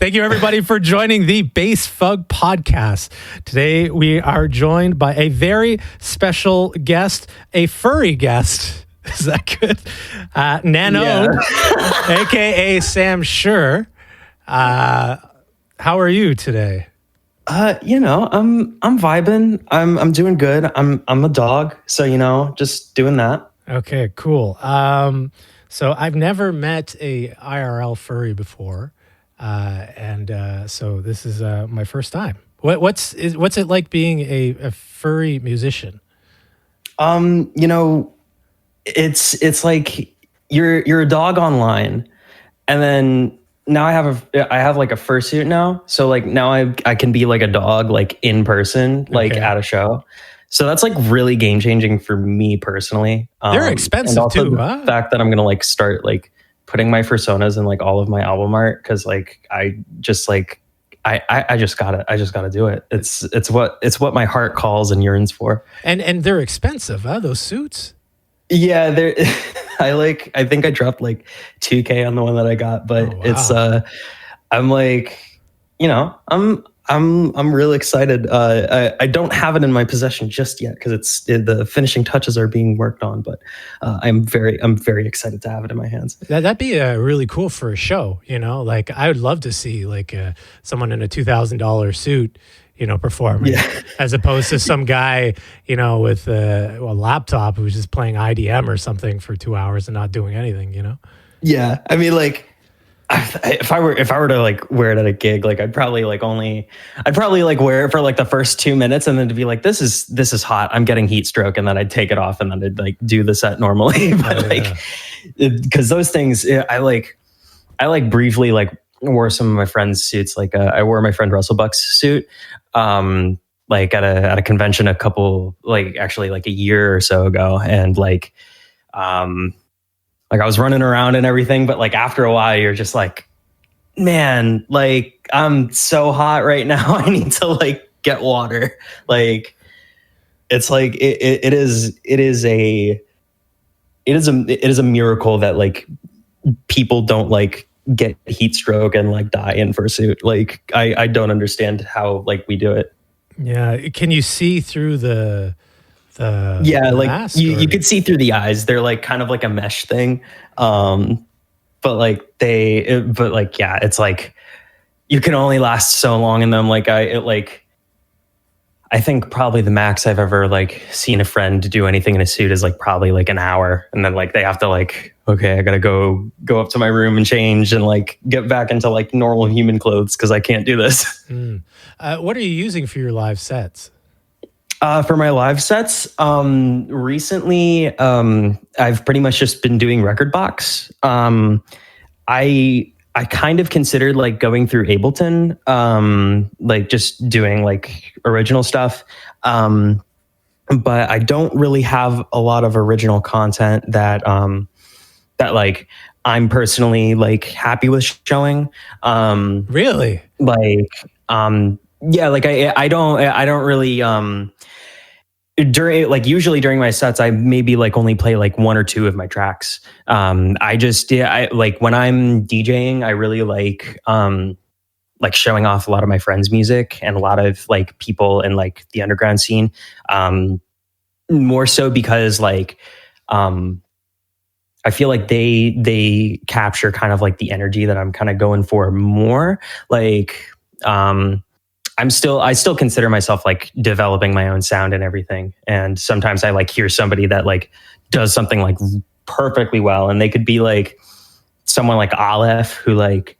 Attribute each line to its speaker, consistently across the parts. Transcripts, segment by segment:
Speaker 1: Thank you, everybody, for joining the Bassfug Podcast. Today, we are joined by a very special guest, a furry guest. Is that good? Nanode, a.k.a. Sam Schur. How are you today?
Speaker 2: I'm vibing. I'm doing good. I'm a dog, so just doing that.
Speaker 1: Okay, cool. So I've never met a IRL furry before. So this is my first time. What's it like being a furry musician?
Speaker 2: It's like you're a dog online, and then now I have like a fursuit now. So like now I can be like a dog like in person, like at a show. So that's like really game changing for me personally.
Speaker 1: They're expensive
Speaker 2: and also
Speaker 1: too.
Speaker 2: The fact that I'm gonna like start like putting my personas in like all of my album art, because like I just gotta do it. It's what my heart calls and yearns for.
Speaker 1: And they're expensive, huh? Those suits.
Speaker 2: Yeah, they're I think I dropped like $2,000 on the one that I got, but it's I'm like, I'm really excited. I don't have it in my possession just yet because the finishing touches are being worked on. But I'm very excited to have it in my hands.
Speaker 1: That'd be really cool for a show. Like I would love to see like someone in a $2,000 suit, performing, as opposed to some guy, with a laptop who's just playing IDM or something for 2 hours and not doing anything.
Speaker 2: Yeah, I mean, like. If I were to like wear it at a gig, like I'd probably like wear it for like the first 2 minutes and then to be like, this is hot, I'm getting heat stroke, and then I'd take it off and then I'd like do the set normally. But because those things, I briefly like wore some of my friends' suits. Like I wore my friend Russell Buck's suit, like at a convention a year or so ago, and like I was running around and everything, but like after a while, you're just like, man, like I'm so hot right now. I need to like get water. Like it's like it is a miracle that like people don't like get heat stroke and like die in fursuit. Like I don't understand how like we do it.
Speaker 1: Yeah, can you see through the
Speaker 2: like you could see through the eyes. They're like kind of like a mesh thing, but it's like you can only last so long in them. Like I think probably the max I've ever like seen a friend do anything in a suit is like probably like an hour, and then like they have to like, okay, I gotta go up to my room and change and like get back into like normal human clothes because I can't do this.
Speaker 1: What are you using for your live sets?
Speaker 2: For my live sets, recently, I've pretty much just been doing record box. I kind of considered like going through Ableton, like just doing like original stuff. But I don't really have a lot of original content that like I'm personally like happy with showing.
Speaker 1: Really?
Speaker 2: Like, yeah, like I don't really, usually during my sets, I maybe like only play like one or two of my tracks. I like when I'm DJing, I really like showing off a lot of my friends' music and a lot of like people in like the underground scene. More so because like, I feel like they capture kind of like the energy that I'm kind of going for more. Like, I still consider myself like developing my own sound and everything. And sometimes I like hear somebody that like does something like perfectly well. And they could be like someone like Aleph, who like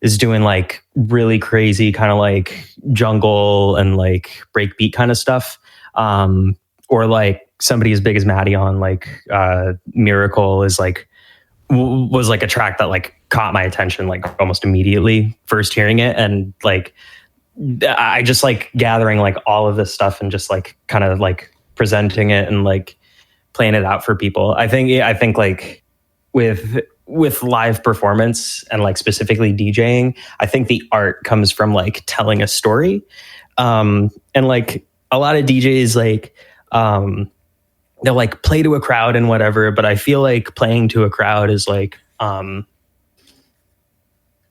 Speaker 2: is doing like really crazy kind of like jungle and like breakbeat kind of stuff. Or like somebody as big as Maddie on like Miracle is like, was like a track that like caught my attention like almost immediately first hearing it. And like, I just like gathering like all of this stuff and just like kind of like presenting it and like playing it out for people. I think like with live performance and like specifically DJing, I think the art comes from like telling a story. And like a lot of DJs like they'll like play to a crowd and whatever, but I feel like playing to a crowd is like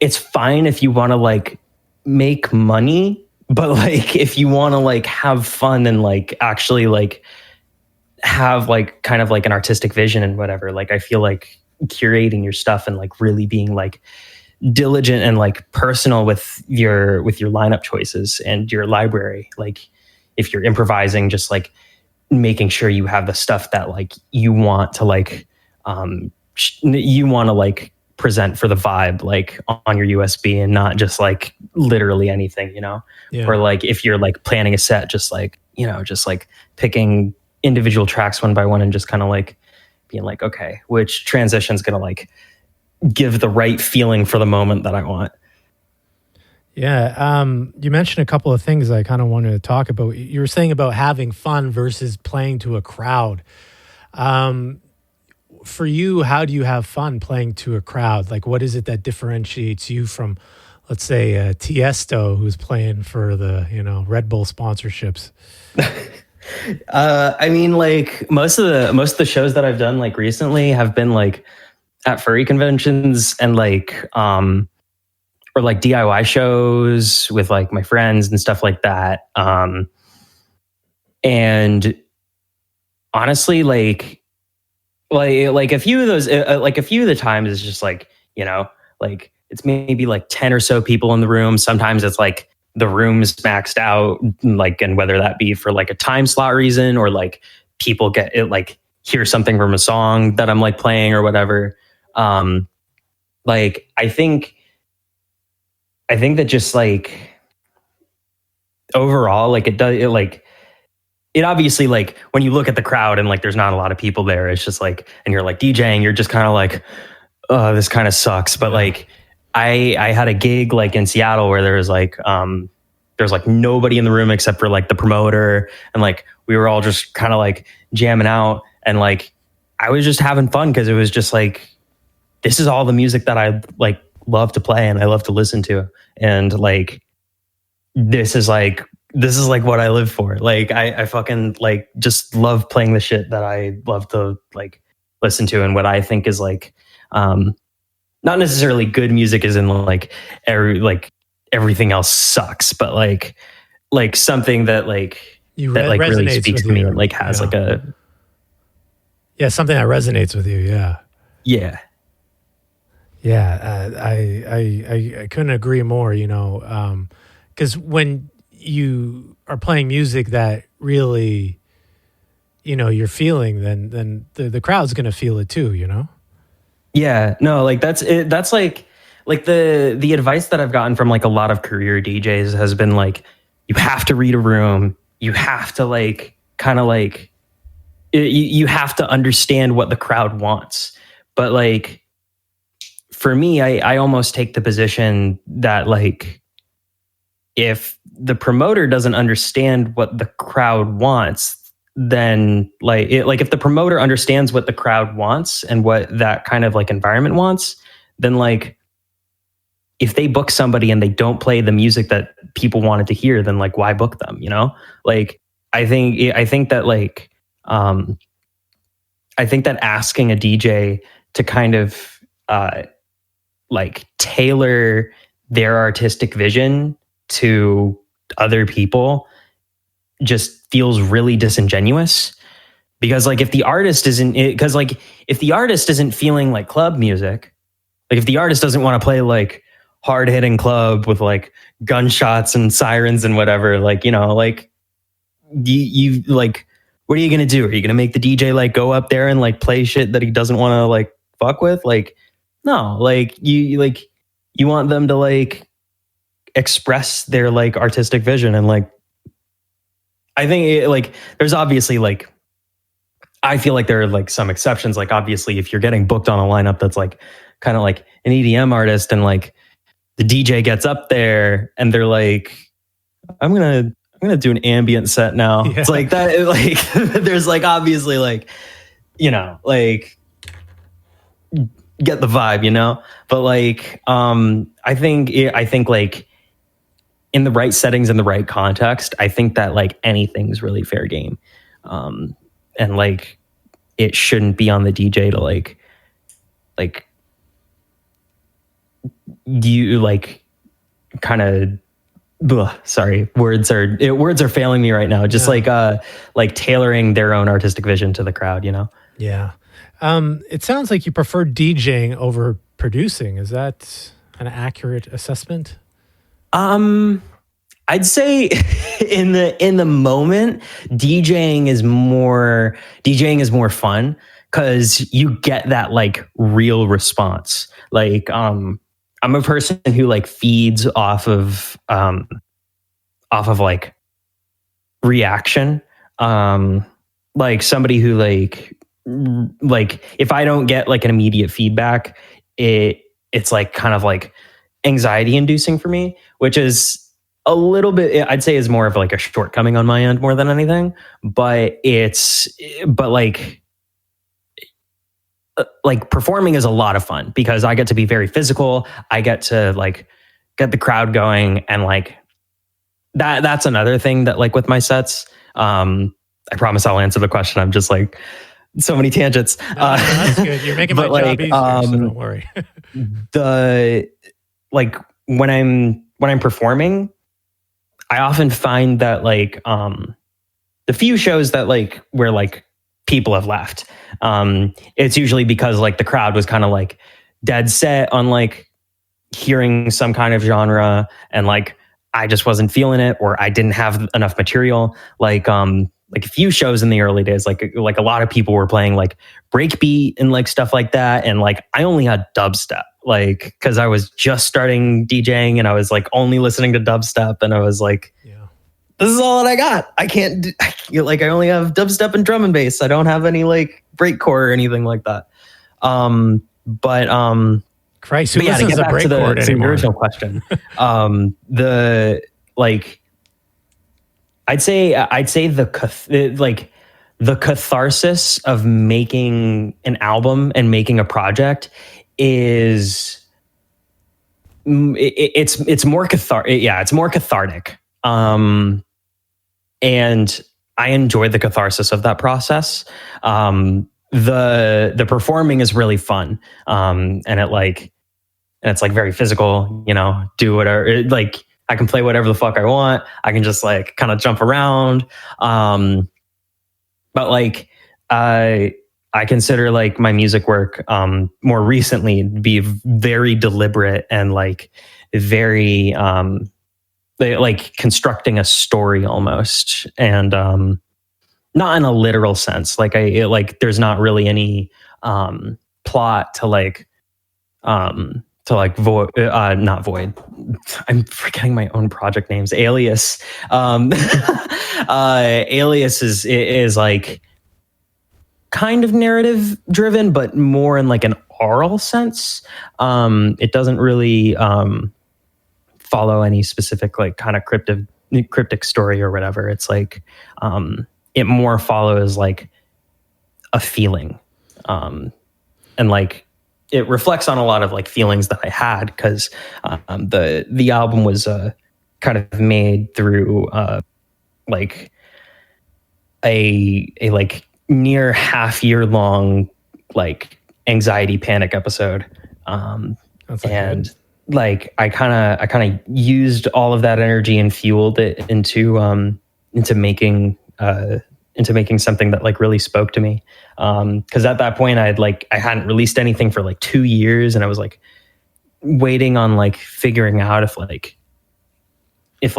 Speaker 2: it's fine if you want to like make money, but like if you want to like have fun and like actually like have like kind of like an artistic vision and whatever, like I feel like curating your stuff and like really being like diligent and like personal with your lineup choices and your library. Like if you're improvising, just like making sure you have the stuff that like you want to like present for the vibe, like on your USB, and not just like literally anything, you know?
Speaker 1: Yeah.
Speaker 2: Or like if you're like planning a set, just like, you know, just like picking individual tracks one by one and just kind of like being like, okay, which transition's gonna like give the right feeling for the moment that I want.
Speaker 1: Yeah. You mentioned a couple of things I kind of wanted to talk about. You were saying about having fun versus playing to a crowd. For you, how do you have fun playing to a crowd? Like, what is it that differentiates you from, let's say, Tiesto, who's playing for the, you know, Red Bull sponsorships?
Speaker 2: I mean, like most of the shows that I've done like recently have been like at furry conventions and like or like DIY shows with like my friends and stuff like that. And honestly, like a few of those, like a few of the times it's just like, you know, like it's maybe like 10 or so people in the room. Sometimes it's like the room's maxed out, like, and whether that be for like a time slot reason or like people get it, like hear something from a song that I'm like playing or whatever. Like, I think that just like overall, like it obviously, like when you look at the crowd and like there's not a lot of people there, it's just like, and you're like DJing, you're just kind of like, oh, this kind of sucks. But like I had a gig like in Seattle where there was like nobody in the room except for like the promoter, and like we were all just kind of like jamming out, and like I was just having fun because it was just like, this is all the music that I like love to play and I love to listen to, and like this is like what I live for. Like I fucking like just love playing the shit that I love to like listen to, and what I think is like not necessarily good music as in like everything else sucks, but like something that like that like really speaks to me and like has like a
Speaker 1: something that resonates with you. Yeah. I couldn't agree more, you know, because when you are playing music that really, you know, you're feeling, then the crowd's going to feel it too, you know?
Speaker 2: Yeah, no, like that's it. That's like the advice that I've gotten from like a lot of career DJs has been like, you have to read a room. You have to like kind of like, you have to understand what the crowd wants. But like, for me, I almost take the position that like, if the promoter doesn't understand what the crowd wants, then like if the promoter understands what the crowd wants and what that kind of like environment wants, then like if they book somebody and they don't play the music that people wanted to hear, then like why book them, you know? Like I think that like I think that asking a DJ to kind of like tailor their artistic vision to other people just feels really disingenuous, because like if the artist isn't feeling like club music, like if the artist doesn't want to play like hard hitting club with like gunshots and sirens and whatever, like, you know, like you like, what are you gonna do? Are you gonna make the DJ like go up there and like play shit that he doesn't want to like fuck with? Like, no, like you want them to like express their like artistic vision. And like I think like there's obviously like, I feel like there are like some exceptions. Like obviously if you're getting booked on a lineup that's like kind of like an EDM artist, and like the DJ gets up there and they're like, I'm gonna do an ambient set now. Yeah. It's like that, like there's like obviously like, you know, like get the vibe, you know? But like I think like in the right settings, in the right context, I think that like anything's really fair game. And like it shouldn't be on the DJ to like you like kind of, sorry, words are failing me right now. Just like tailoring their own artistic vision to the crowd, you know?
Speaker 1: Yeah. It sounds like you prefer DJing over producing. Is that an accurate assessment?
Speaker 2: I'd say in the moment, DJing is more fun because you get that like real response. Like, I'm a person who like feeds off of like reaction. Like somebody who like if I don't get like an immediate feedback, it's like kind of like anxiety inducing for me, which is a little bit, I'd say, is more of like a shortcoming on my end more than anything. But like performing is a lot of fun because I get to be very physical. I get to like get the crowd going, and like that's another thing that like with my sets, I promise I'll answer the question. I'm just like so many tangents.
Speaker 1: No, that's good. You're making my job easier, so don't worry.
Speaker 2: When I'm performing, I often find that like the few shows that like where like people have left, it's usually because like the crowd was kind of like dead set on like hearing some kind of genre, and like I just wasn't feeling it, or I didn't have enough material. Like a few shows in the early days, like a lot of people were playing like breakbeat and like stuff like that, and like I only had dubstep, like because I was just starting DJing and I was like only listening to dubstep, and I was like, this is all that I got. I can't I only have dubstep and drum and bass. I don't have any like breakcore or anything like that.
Speaker 1: Christ, who listens to breakcore anymore?
Speaker 2: The original question. I'd say the catharsis of making an album and making a project is it's more cathartic. Yeah, it's more cathartic. And I enjoy the catharsis of that process. The performing is really fun. And it's like very physical, you know, do whatever, like I can play whatever the fuck I want. I can just like kind of jump around. But like, I consider like my music work, more recently to be very deliberate and like very, like constructing a story almost. And, not in a literal sense. Like there's not really any, plot to like, not void. I'm forgetting my own project names. Alias. Alias is like kind of narrative driven, but more in like an oral sense. It doesn't really follow any specific like kind of cryptic story or whatever. It's like it more follows like a feeling, and like it reflects on a lot of like feelings that I had, because the album was kind of made through like a like near half-year long like anxiety panic episode, and good. Like I kind of used all of that energy and fueled it into making something that like really spoke to me. Because at that point I hadn't released anything for like 2 years, and I was like waiting on like figuring out if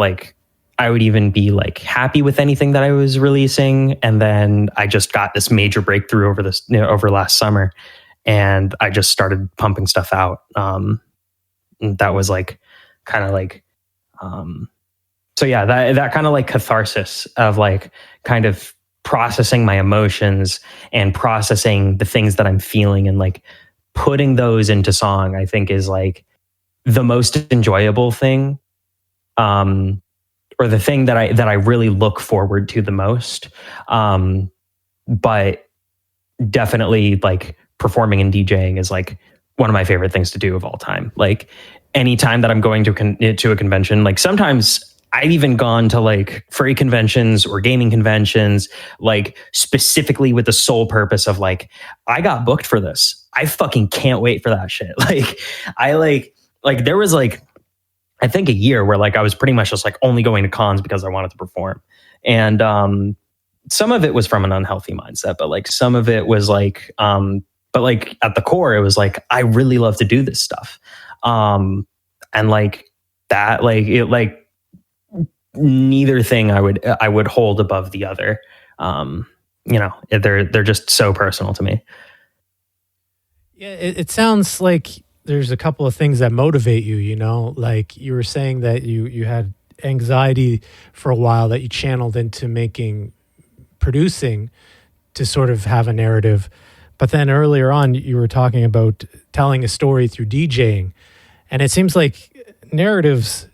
Speaker 2: I would even be like happy with anything that I was releasing. And then I just got this major breakthrough over last summer, and I just started pumping stuff out. That was like kind of like so yeah, that kind of like catharsis of like kind of processing my emotions and processing the things that I'm feeling and like putting those into song, I think is like the most enjoyable thing, or the thing that I really look forward to the most. But definitely like performing and DJing is like one of my favorite things to do of all time. Like anytime that I'm going to a convention, like sometimes I've even gone to like furry conventions or gaming conventions, like specifically with the sole purpose of like, I got booked for this. I fucking can't wait for that shit. Like like there was like I think a year where like I was pretty much just like only going to cons because I wanted to perform. And some of it was from an unhealthy mindset, but like some of it was like but like at the core it was like I really love to do this stuff. And like that, like it, like neither thing I would hold above the other. You know, they're just so personal to me.
Speaker 1: Yeah, it sounds like there's a couple of things that motivate you, you know, like you were saying that you had anxiety for a while that you channeled into producing to sort of have a narrative. But then earlier on, you were talking about telling a story through DJing. And it seems like narratives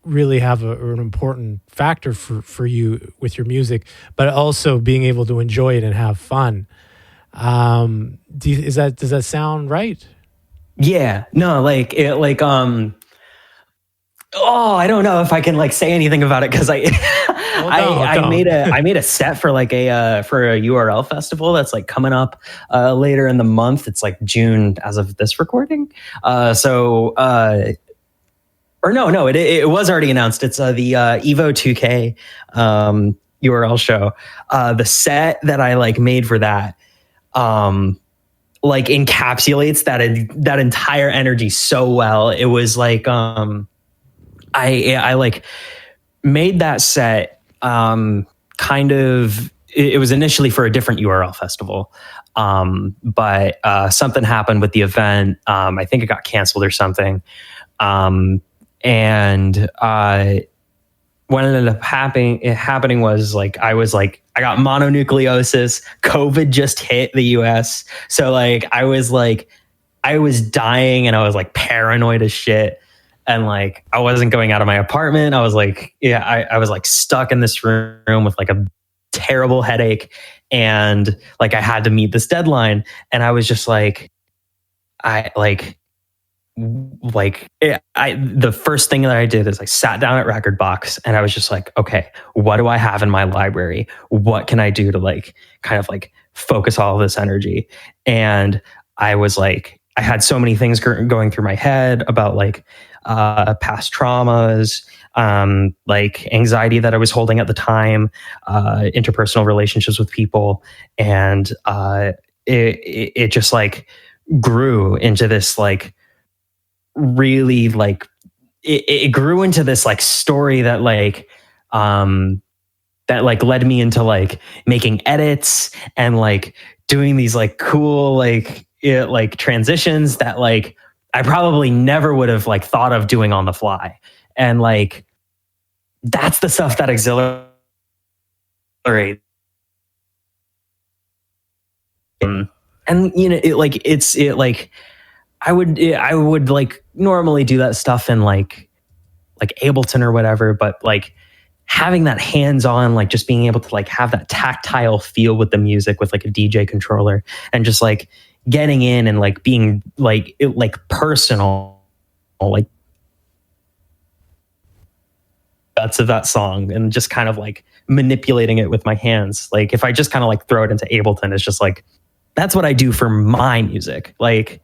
Speaker 1: really have an important factor for you with your music, but also being able to enjoy it and have fun. Does that sound right?
Speaker 2: Yeah, no, like it, like, oh, I don't know if I can like say anything about it. Cause I made a set for like for a URL festival that's like coming up, later in the month. It's like June as of this recording. Or no, it was already announced. It's the Evo 2K URL show. The set that I like made for that like encapsulates that entire energy so well. It was like I like made that set kind of. It was initially for a different URL festival, but something happened with the event. I think it got canceled or something. And what ended up happening was like I got mononucleosis. COVID just hit the US, so like I was dying and I was like paranoid as shit, and like I wasn't going out of my apartment. I was like, I was like stuck in this room with like a terrible headache, and like I had to meet this deadline, and I was just like, the first thing that I did is I sat down at Rekordbox and I was just like, okay, what do I have in my library? What can I do to like kind of like focus all of this energy? And I was like, I had so many things going through my head about like past traumas, like anxiety that I was holding at the time, interpersonal relationships with people, and it just like grew into this like really like it grew into this like story that like that like led me into like making edits and like doing these like cool like like transitions that like I probably never would have like thought of doing on the fly. And like that's the stuff that exhilarates. And you know, I would like normally do that stuff in like Ableton or whatever, but like having that hands-on, like just being able to like have that tactile feel with the music with like a DJ controller and just like getting in and like being like personal, like guts of that song and just kind of like manipulating it with my hands. Like if I just kind of like throw it into Ableton, it's just like, that's what I do for my music. Like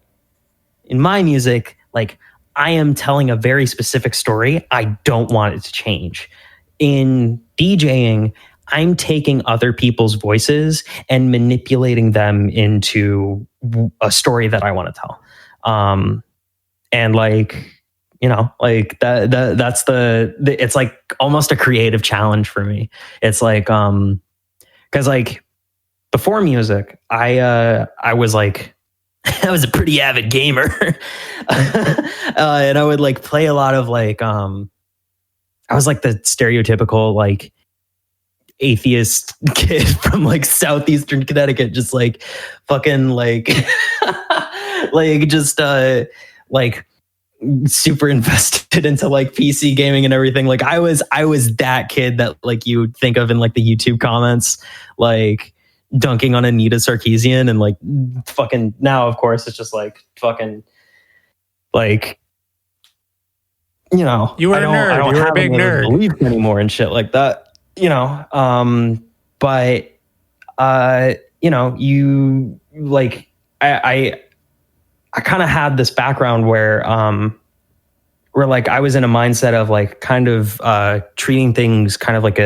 Speaker 2: in my music, like I am telling a very specific story. I don't want it to change. In DJing, I'm taking other people's voices and manipulating them into a story that I want to tell. And like, you know, like that's it's like almost a creative challenge for me. It's like, cause like before music, I was like, I was a pretty avid gamer. And I would like play a lot of like, I was like the stereotypical like atheist kid from like southeastern Connecticut, just like fucking like, like just like super invested into like PC gaming and everything. Like I was that kid that like you would think of in like the YouTube comments, like dunking on Anita Sarkeesian and like fucking now of course it's just like fucking like, you know,
Speaker 1: You were a nerd.
Speaker 2: I don't
Speaker 1: you were
Speaker 2: have
Speaker 1: a big
Speaker 2: any
Speaker 1: nerd
Speaker 2: beliefs anymore and shit like that, you know. But you know, you like I kind of had this background where where like I was in a mindset of like kind of treating things kind of like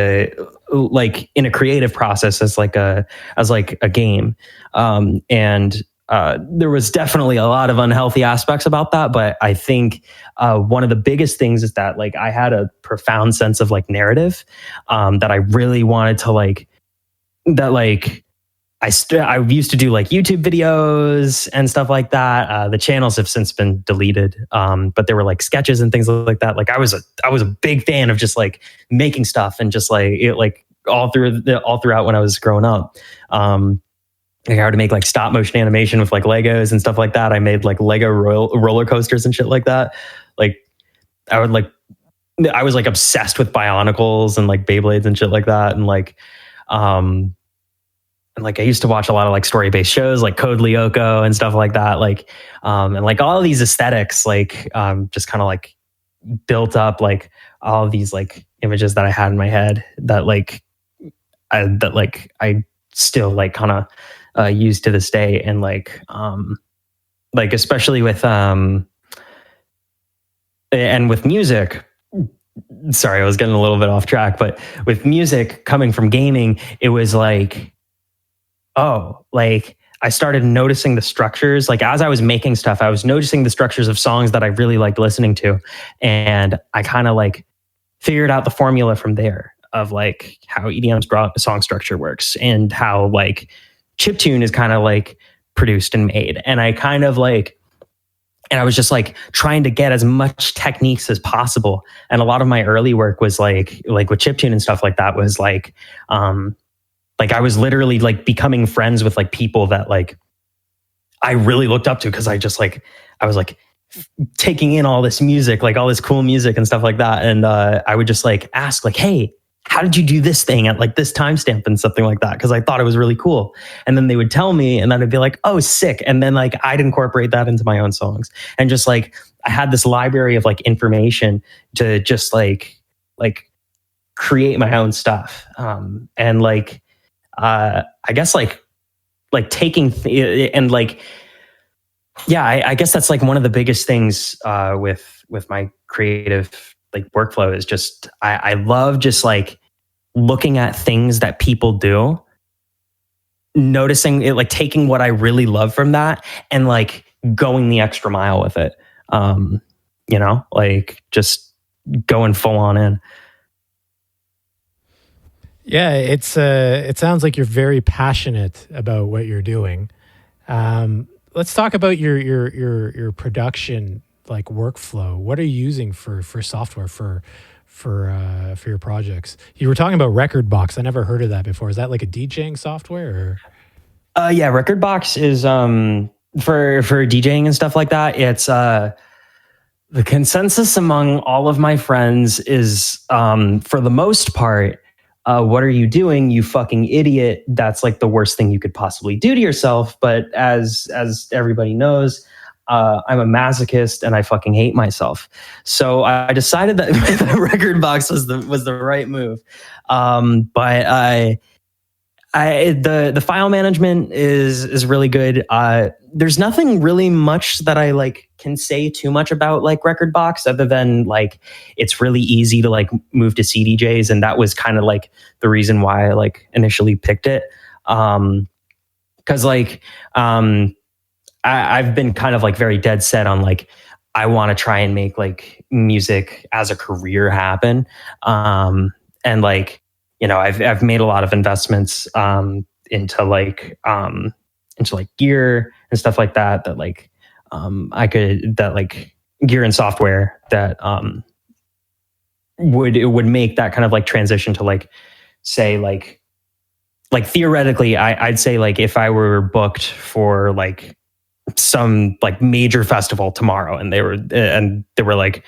Speaker 2: in a creative process as like a game. And there was definitely a lot of unhealthy aspects about that. But I think one of the biggest things is that like I had a profound sense of like narrative that I really wanted to like, that like I used to do like YouTube videos and stuff like that. The channels have since been deleted, but there were like sketches and things like that. Like I was a big fan of just like making stuff and just like it, like all throughout when I was growing up. Like I would make like stop motion animation with like Legos and stuff like that. I made like Lego roller coasters and shit like that. Like I was like obsessed with Bionicles and like Beyblades and shit like that. And like I used to watch a lot of like story-based shows like Code Lyoko and stuff like that. Like, and like all of these aesthetics, like, just kind of like built up like all of these like images that I had in my head that I still like kind of use to this day. And like especially with, and with music, sorry, I was getting a little bit off track, but with music coming from gaming, it was like, oh, like I started noticing the structures. Like as I was making stuff, I was noticing the structures of songs that I really liked listening to. And I kind of like figured out the formula from there of like how EDM's song structure works and how like chiptune is kind of like produced and made. And I kind of like, and I was just like trying to get as much techniques as possible. And a lot of my early work was like with chiptune and stuff like that was like I was literally like becoming friends with like people that like I really looked up to because I was like taking in all this music, like all this cool music and stuff like that. And I would just like ask like, hey, how did you do this thing at like this timestamp and something like that? Because I thought it was really cool. And then they would tell me and then I'd be like, oh, sick. And then like I'd incorporate that into my own songs. And just like I had this library of like information to just like create my own stuff. And like, I guess like taking and like, yeah, I guess that's like one of the biggest things with my creative like workflow is just, I love just like looking at things that people do, noticing it, like taking what I really love from that and like going the extra mile with it. You know, like just going full on in.
Speaker 1: Yeah, it sounds like you're very passionate about what you're doing. Let's talk about your production like workflow. What are you using for software for your projects? You were talking about Rekordbox. I never heard of that before. Is that like a DJing software? Or?
Speaker 2: Yeah, Rekordbox is for DJing and stuff like that. It's the consensus among all of my friends is for the most part, what are you doing, you fucking idiot? That's like the worst thing you could possibly do to yourself. But as everybody knows, I'm a masochist and I fucking hate myself. So I decided that Rekordbox was the right move. But the file management is really good. There's nothing really much that I like can say too much about like Rekordbox other than like it's really easy to like move to CDJs, and that was kind of like the reason why I like initially picked it. Because like I've been kind of like very dead set on like I want to try and make like music as a career happen, and like, you know, I've made a lot of investments into like gear and stuff like that like that like gear and software that would make that kind of like transition to like say like theoretically I'd say like if I were booked for like some like major festival tomorrow and they were like,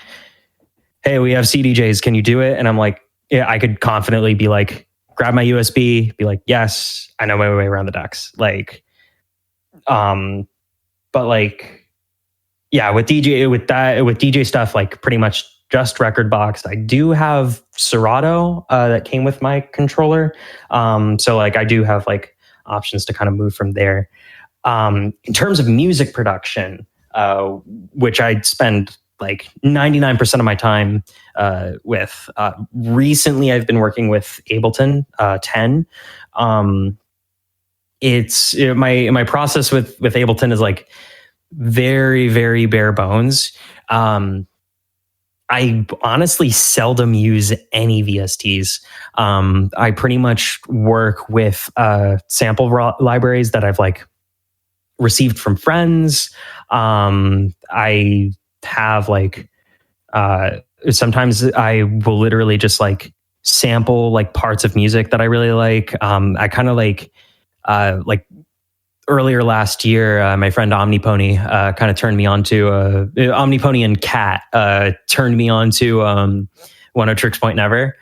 Speaker 2: hey, we have CDJs, can you do it? And I'm like, yeah, I could confidently be like, grab my USB, be like, yes, I know my way around the decks. Like, but like, yeah, with DJ stuff, like pretty much just Rekordbox. I do have Serato that came with my controller. So like I do have like options to kind of move from there. In terms of music production, which I spend like 99% of my time with. Recently, I've been working with Ableton 10. It's my process with Ableton is like very, very bare bones. I honestly seldom use any VSTs. I pretty much work with sample libraries that I've like received from friends. I have like sometimes I will literally just like sample like parts of music that I really like. I kind of like earlier last year, my friend Omnipony kind of turned me on to Omnipony and Cat turned me on to One O Tricks Point Never,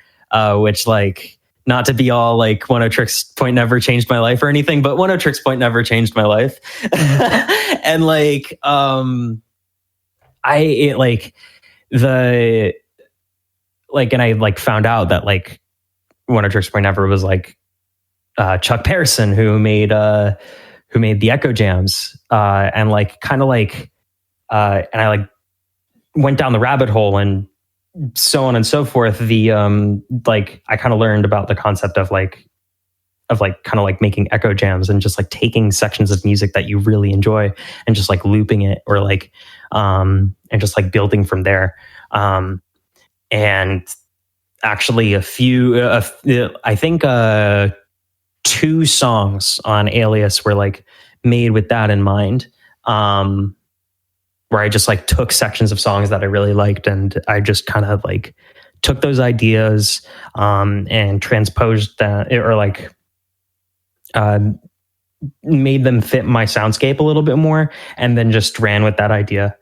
Speaker 2: which like not to be all like One O Tricks Point Never changed my life or anything, but One O Tricks Point Never changed my life. And like and I like found out that like One O Tricks Point Never was like Chuck Pearson who made the Eccojams, and like kind of like and I like went down the rabbit hole and so on and so forth. The like I kind of learned about the concept of kind of like making Eccojams and just like taking sections of music that you really enjoy and just like looping it or like and just like building from there. And actually a few I think 2 songs on Alias were like made with that in mind, where I just like took sections of songs that I really liked and I just kind of like took those ideas and transposed that or like made them fit my soundscape a little bit more and then just ran with that idea.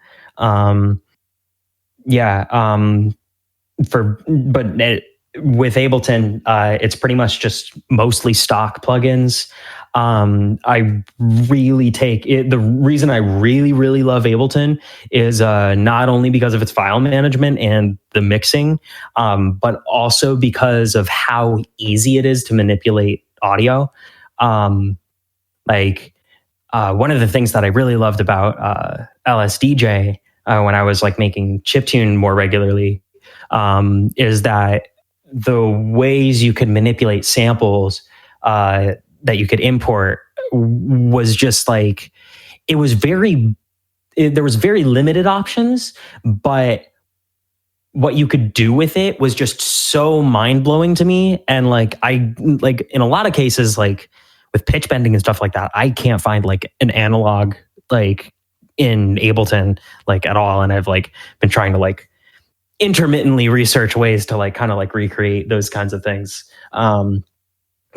Speaker 2: With Ableton, it's pretty much just mostly stock plugins. I really take it. The reason I really, really love Ableton is not only because of its file management and the mixing, but also because of how easy it is to manipulate audio. One of the things that I really loved about LSDJ when I was like making chiptune more regularly is that the ways you could manipulate samples that you could import was just like there was very limited options, but what you could do with it was just so mind-blowing to me. And like I like in a lot of cases, like with pitch bending and stuff like that, I can't find like an analog like in Ableton like at all. And I've like been trying to like intermittently research ways to like kind of like recreate those kinds of things,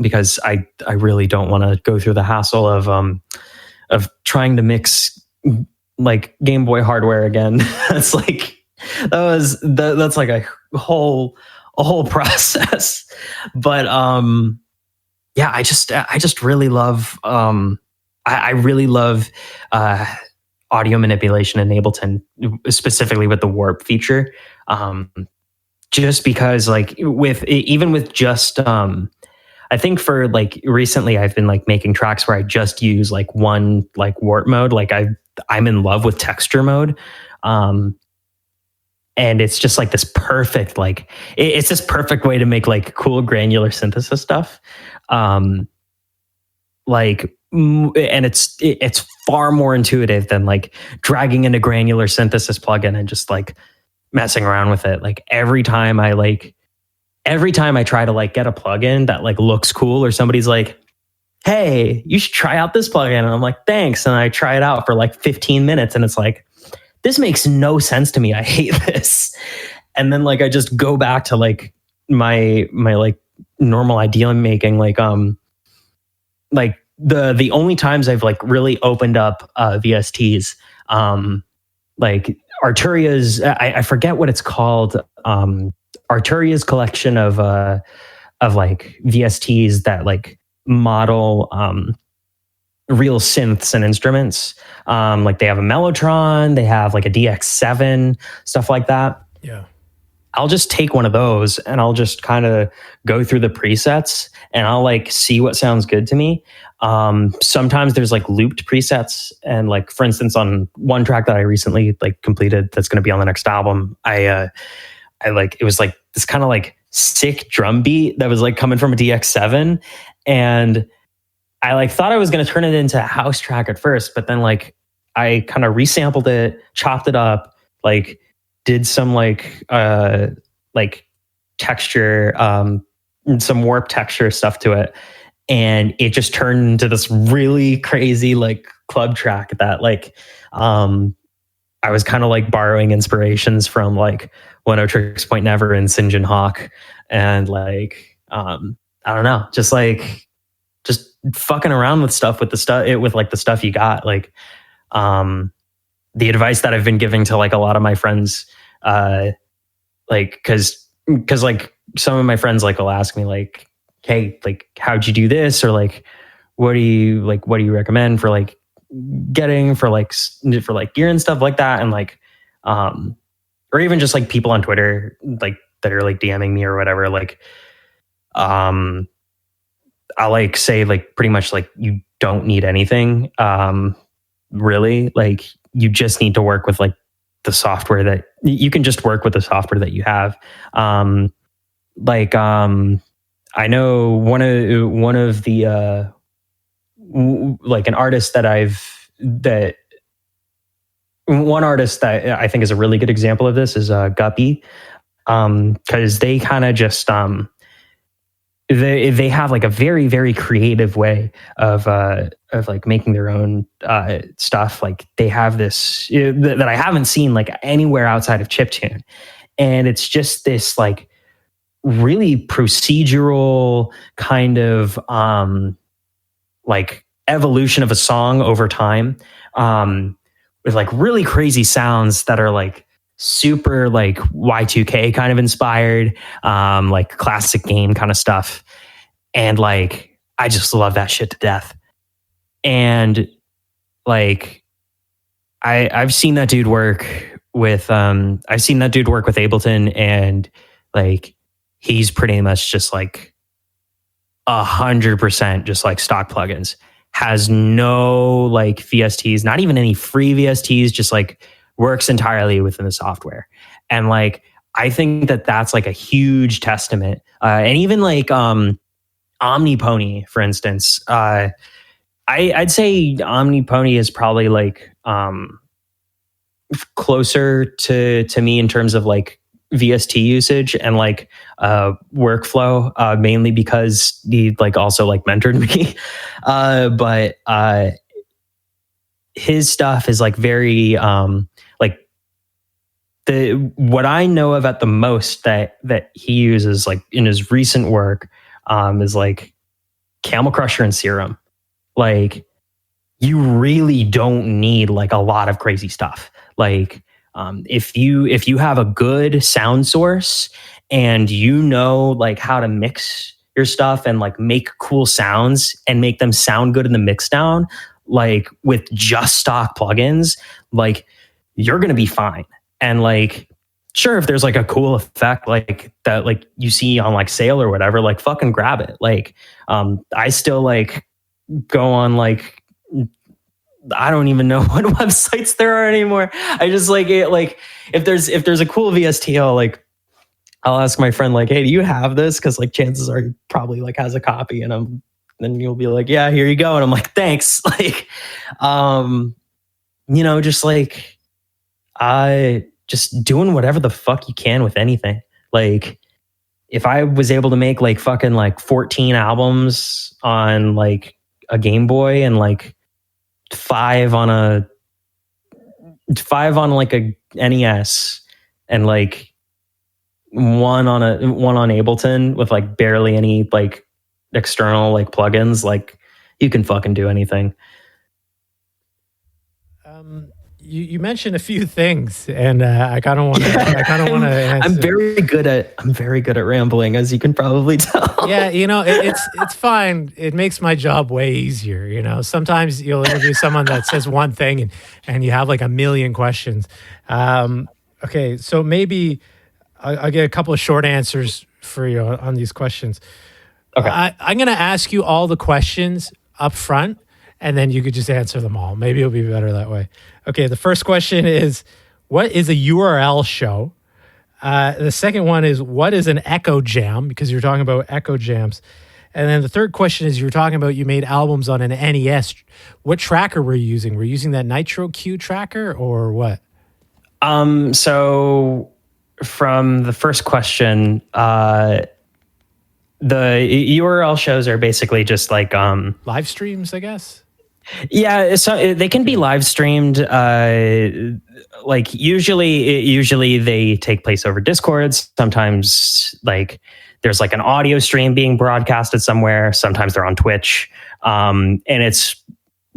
Speaker 2: because I really don't want to go through the hassle of trying to mix like Game Boy hardware again. That's like that's like a whole process. But yeah, I just really love I really love audio manipulation in Ableton, specifically with the warp feature. Just because like even with just I think for like recently I've been like making tracks where I just use like one like warp mode. Like I'm in love with texture mode. And it's just like this perfect, like it's this perfect way to make like cool granular synthesis stuff. And it's far more intuitive than like dragging in a granular synthesis plugin and just like messing around with it. Like every time I try to like get a plugin that like looks cool, or somebody's like, hey, you should try out this plugin. And I'm like, thanks. And I try it out for like 15 minutes and it's like, this makes no sense to me. I hate this. And then like, I just go back to like my like normal idea making, like the only times I've like really opened up VSTs, like Arturia's, I forget what it's called. Arturia's collection of like VSTs that like model real synths and instruments. Like they have a Mellotron, they have like a DX7, stuff like that.
Speaker 1: Yeah.
Speaker 2: I'll just take one of those and I'll just kind of go through the presets and I'll like see what sounds good to me. Sometimes there's like looped presets, and like for instance on one track that I recently like completed that's going to be on the next album, I like, it was like this kind of like sick drum beat that was like coming from a DX7, and I like thought I was going to turn it into a house track at first, but then like I kind of resampled it, chopped it up, like did some like texture, some warp texture stuff to it, and it just turned into this really crazy like club track that like I was kind of like borrowing inspirations from like One O Tricks Point Never and St. John Hawk, and like I don't know, just fucking around with stuff with the stuff you got. Like the advice that I've been giving to like a lot of my friends, like cause like some of my friends like will ask me like, hey, like how'd you do this, or like what do you recommend for like getting for gear and stuff like that, and like or even just like people on Twitter like that are like DMing me or whatever, like I'll like say like pretty much like you don't need anything, really. Like you just need to work with like the software that you can just work with the software that you have. I know one of the like an artist that one artist that I think is a really good example of this is Guppy, because they kind of just they have like a very, very creative way of like making their own stuff. Like they have this that I haven't seen like anywhere outside of chiptune, and it's just this like really procedural kind of like evolution of a song over time, with like really crazy sounds that are like super like Y2K kind of inspired, like classic game kind of stuff. And like, I just love that shit to death. And like, I've seen that dude work with Ableton, and like, he's pretty much just like 100% just like stock plugins, has no like VSTs, not even any free VSTs, just like works entirely within the software. And like, I think that that's like a huge testament. And even like Omnipony, for instance, I'd say Omnipony is probably like closer to me in terms of like VST usage and like workflow, mainly because he like also like mentored me. But his stuff is like very like what I know of at the most that he uses like in his recent work is like Camel Crusher and Serum. Like you really don't need like a lot of crazy stuff. Like if you have a good sound source and you know like how to mix your stuff and like make cool sounds and make them sound good in the mix down, like with just stock plugins, like you're gonna be fine. And like, sure, if there's like a cool effect like that, like you see on like sale or whatever, like fucking grab it. Like I still like go on like, I don't even know what websites there are anymore. I just like it. Like if there's a cool VST, I'll ask my friend like, hey, do you have this? Cause like chances are he probably like has a copy, and then you'll be like, yeah, here you go. And I'm like, thanks. Like, you know, just like, just doing whatever the fuck you can with anything. Like if I was able to make like fucking like 14 albums on like a Game Boy and like 5 on like a NES and like one on Ableton with like barely any like external like plugins, like you can fucking do anything.
Speaker 1: You mentioned a few things, and I kind of want to.
Speaker 2: I'm very good at rambling, as you can probably tell.
Speaker 1: Yeah, you know, it's fine. It makes my job way easier. You know, sometimes you'll interview someone that says one thing, and you have like a million questions. Okay, so maybe I get a couple of short answers for you on these questions.
Speaker 2: Okay.
Speaker 1: I'm going to ask you all the questions up front, and then you could just answer them all. Maybe it'll be better that way. Okay, the first question is, what is a URL show? The second one is, what is an Eccojam? Because you're talking about Eccojams. And then the third question is, you were talking about you made albums on an NES. What tracker were you using? Were you using that Nitro Q tracker or what?
Speaker 2: So from the first question, the URL shows are basically just like
Speaker 1: live streams, I guess.
Speaker 2: Yeah, so they can be live streamed. Like usually they take place over Discord. Sometimes like there's like an audio stream being broadcasted somewhere. Sometimes they're on Twitch, and it's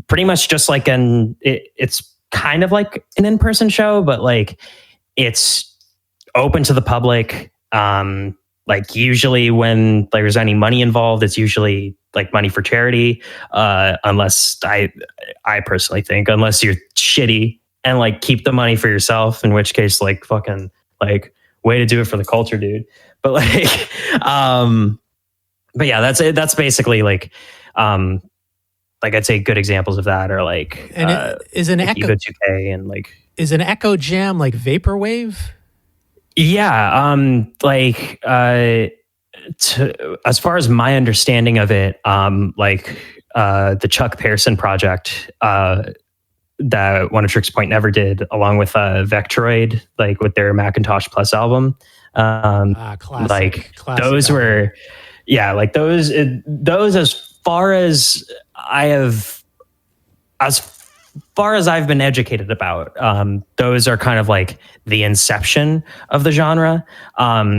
Speaker 2: pretty much just like it's kind of like an in-person show, but like it's open to the public. Like usually when there's any money involved, it's usually like money for charity. Unless I personally think, unless you're shitty and like keep the money for yourself, in which case like fucking like way to do it for the culture, dude. But like, but yeah, that's it. That's basically like I'd say good examples of that are like,
Speaker 1: and is an
Speaker 2: like
Speaker 1: Echo
Speaker 2: 2K and like,
Speaker 1: is an Eccojam like vaporwave?
Speaker 2: Yeah, as far as my understanding of it, the Chuck Pearson project that One Tricks Point Never did, along with Vectoroid, like with their Macintosh Plus album,
Speaker 1: classic
Speaker 2: those
Speaker 1: album.
Speaker 2: were, yeah, like those as far as I've been educated about, those are kind of like the inception of the genre.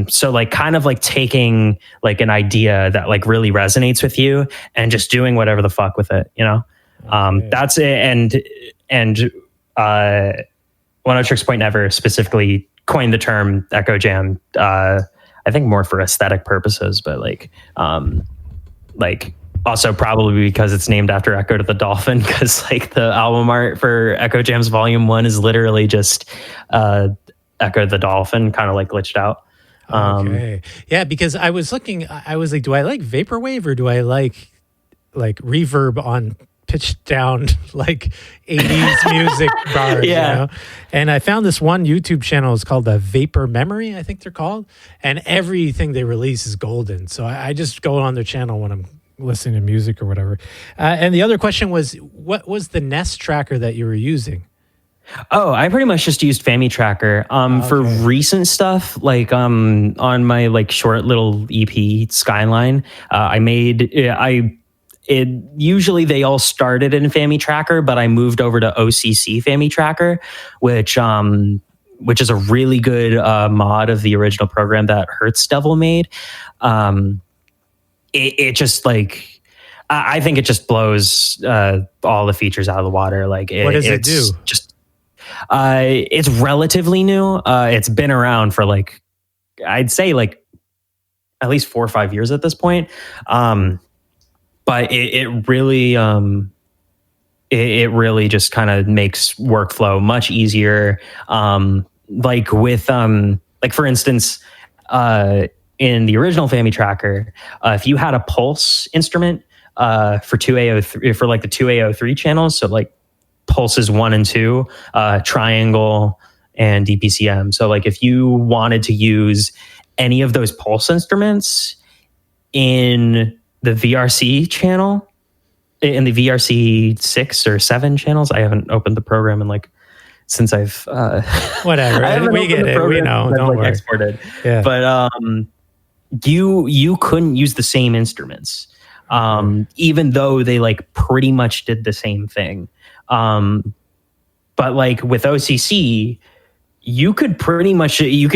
Speaker 2: So like kind of like taking like an idea that like really resonates with you and just doing whatever the fuck with it, you know? Okay. That's it. And One Tricks Point Never specifically coined the term Eccojam, I think more for aesthetic purposes, but like also probably because it's named after Echo to the Dolphin, because like the album art for Eccojams Volume 1 is literally just Echo the Dolphin kind of like glitched out.
Speaker 1: Okay. Yeah, because I was looking, I was like, do I like vaporwave or do I like reverb on pitched down like 80s music bars?
Speaker 2: Yeah.
Speaker 1: You know? And I found this one YouTube channel. It's called the Vapor Memory, I think they're called. And everything they release is golden. So I just go on their channel when I'm listening to music or whatever. And the other question was, what was the Nest tracker that you were using?
Speaker 2: Oh, I pretty much just used Fami Tracker. For recent stuff, like on my like short little EP Skyline, usually they all started in Fami Tracker, but I moved over to OCC Fami Tracker, which is a really good mod of the original program that Hertz Devil made. It just like, I think it just blows all the features out of the water. Like,
Speaker 1: what does it do?
Speaker 2: It's relatively new. It's been around for like, I'd say like at least 4 or 5 years at this point. But it really just kind of makes workflow much easier. Like with like for instance, in the original Fami Tracker, if you had a pulse instrument for 2A03 for like the 2A03 channels, so like pulses 1 and 2, triangle and DPCM. So like if you wanted to use any of those pulse instruments in the VRC channel, in the VRC 6 or 7 channels, I haven't opened the program in like since I've
Speaker 1: whatever. We get it. We know. Don't worry.
Speaker 2: Exported.
Speaker 1: Yeah.
Speaker 2: But you couldn't use the same instruments, even though they like pretty much did the same thing. But like with OCC, you could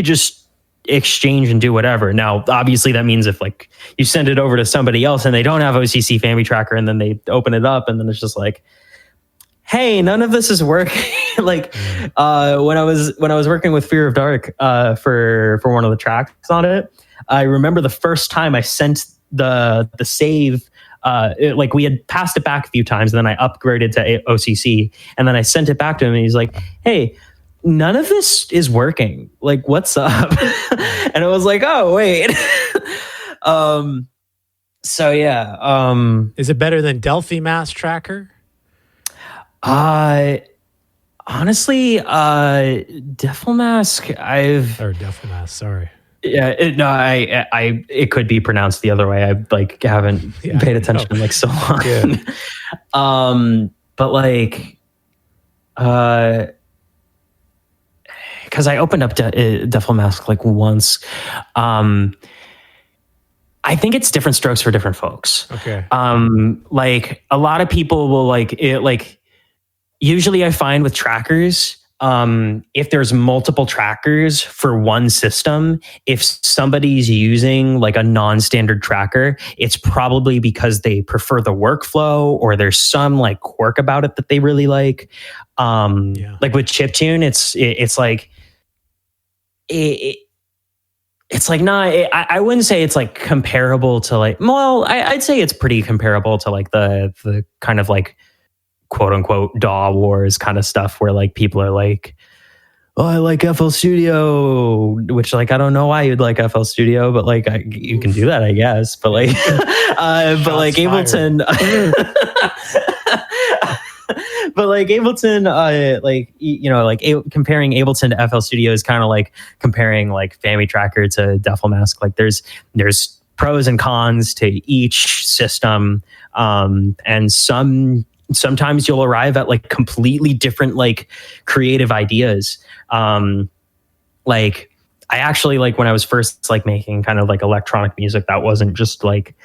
Speaker 2: just exchange and do whatever. Now, obviously that means if like you send it over to somebody else and they don't have OCC Fami Tracker, and then they open it up and then it's just like, hey, none of this is working. Like when I was working with Fear of Dark for one of the tracks on it, I remember the first time I sent the save, like we had passed it back a few times, and then I upgraded to OCC, and then I sent it back to him, and he's like, hey, none of this is working. Like, what's up? And I was like, oh, wait. So yeah.
Speaker 1: Is it better than Delphi Mass Tracker?
Speaker 2: Honestly, Devilmask,
Speaker 1: Devilmask, sorry.
Speaker 2: Yeah, it could be pronounced the other way. I like haven't paid attention in like so long. Yeah. But like, because I opened up Devilmask like once. I think it's different strokes for different folks.
Speaker 1: Okay.
Speaker 2: Like a lot of people will like it. Like usually, I find with trackers, if there's multiple trackers for one system, if somebody's using like a non-standard tracker, it's probably because they prefer the workflow or there's some like quirk about it that they really like. Like with chiptune, it's like it's like not. I wouldn't say it's like comparable to like. Well, I'd say it's pretty comparable to like the kind of like quote unquote DAW wars kind of stuff where like people are like, oh, I like FL Studio, which like I don't know why you'd like FL Studio, but like you can do that, I guess. But like, but like Ableton. But like Ableton, like, you know, like comparing Ableton to FL Studio is kind of like comparing like Fami Tracker to Devilmask. Like there's pros and cons to each system, and sometimes you'll arrive at like completely different like creative ideas. Like I actually like when I was first like making kind of like electronic music that wasn't just like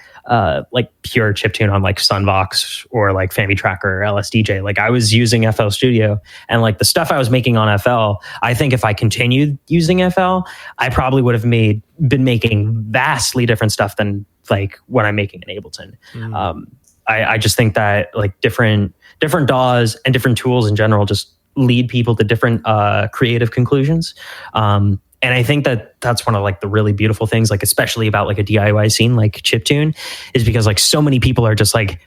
Speaker 2: pure chiptune on like Sunvox or like Fami Tracker or LSDJ. Like I was using FL Studio, and like the stuff I was making on FL, I think if I continued using FL, I probably would have been making vastly different stuff than like what I'm making in Ableton. I just think that like different DAWs and different tools in general just lead people to different creative conclusions. And I think that that's one of like the really beautiful things, like especially about like a DIY scene like chiptune, is because like so many people are just like,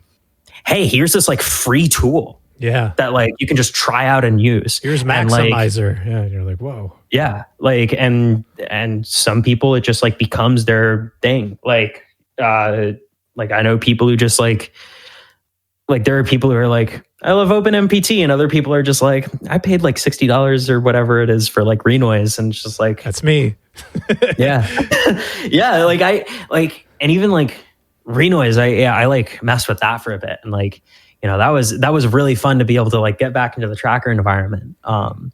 Speaker 2: hey, here's this like free tool.
Speaker 1: Yeah.
Speaker 2: That like you can just try out and use.
Speaker 1: Here's Maximizer. Like, yeah. And you're like, whoa.
Speaker 2: Yeah. Like, and some people it just like becomes their thing. Like I know people who just like there are people who are like, I love OpenMPT, and other people are just like, I paid like $60 or whatever it is for like Renoise, and it's just like,
Speaker 1: that's me.
Speaker 2: Yeah. Yeah. Like and even like Renoise, I like messed with that for a bit, and like, you know, that was really fun to be able to like get back into the tracker environment.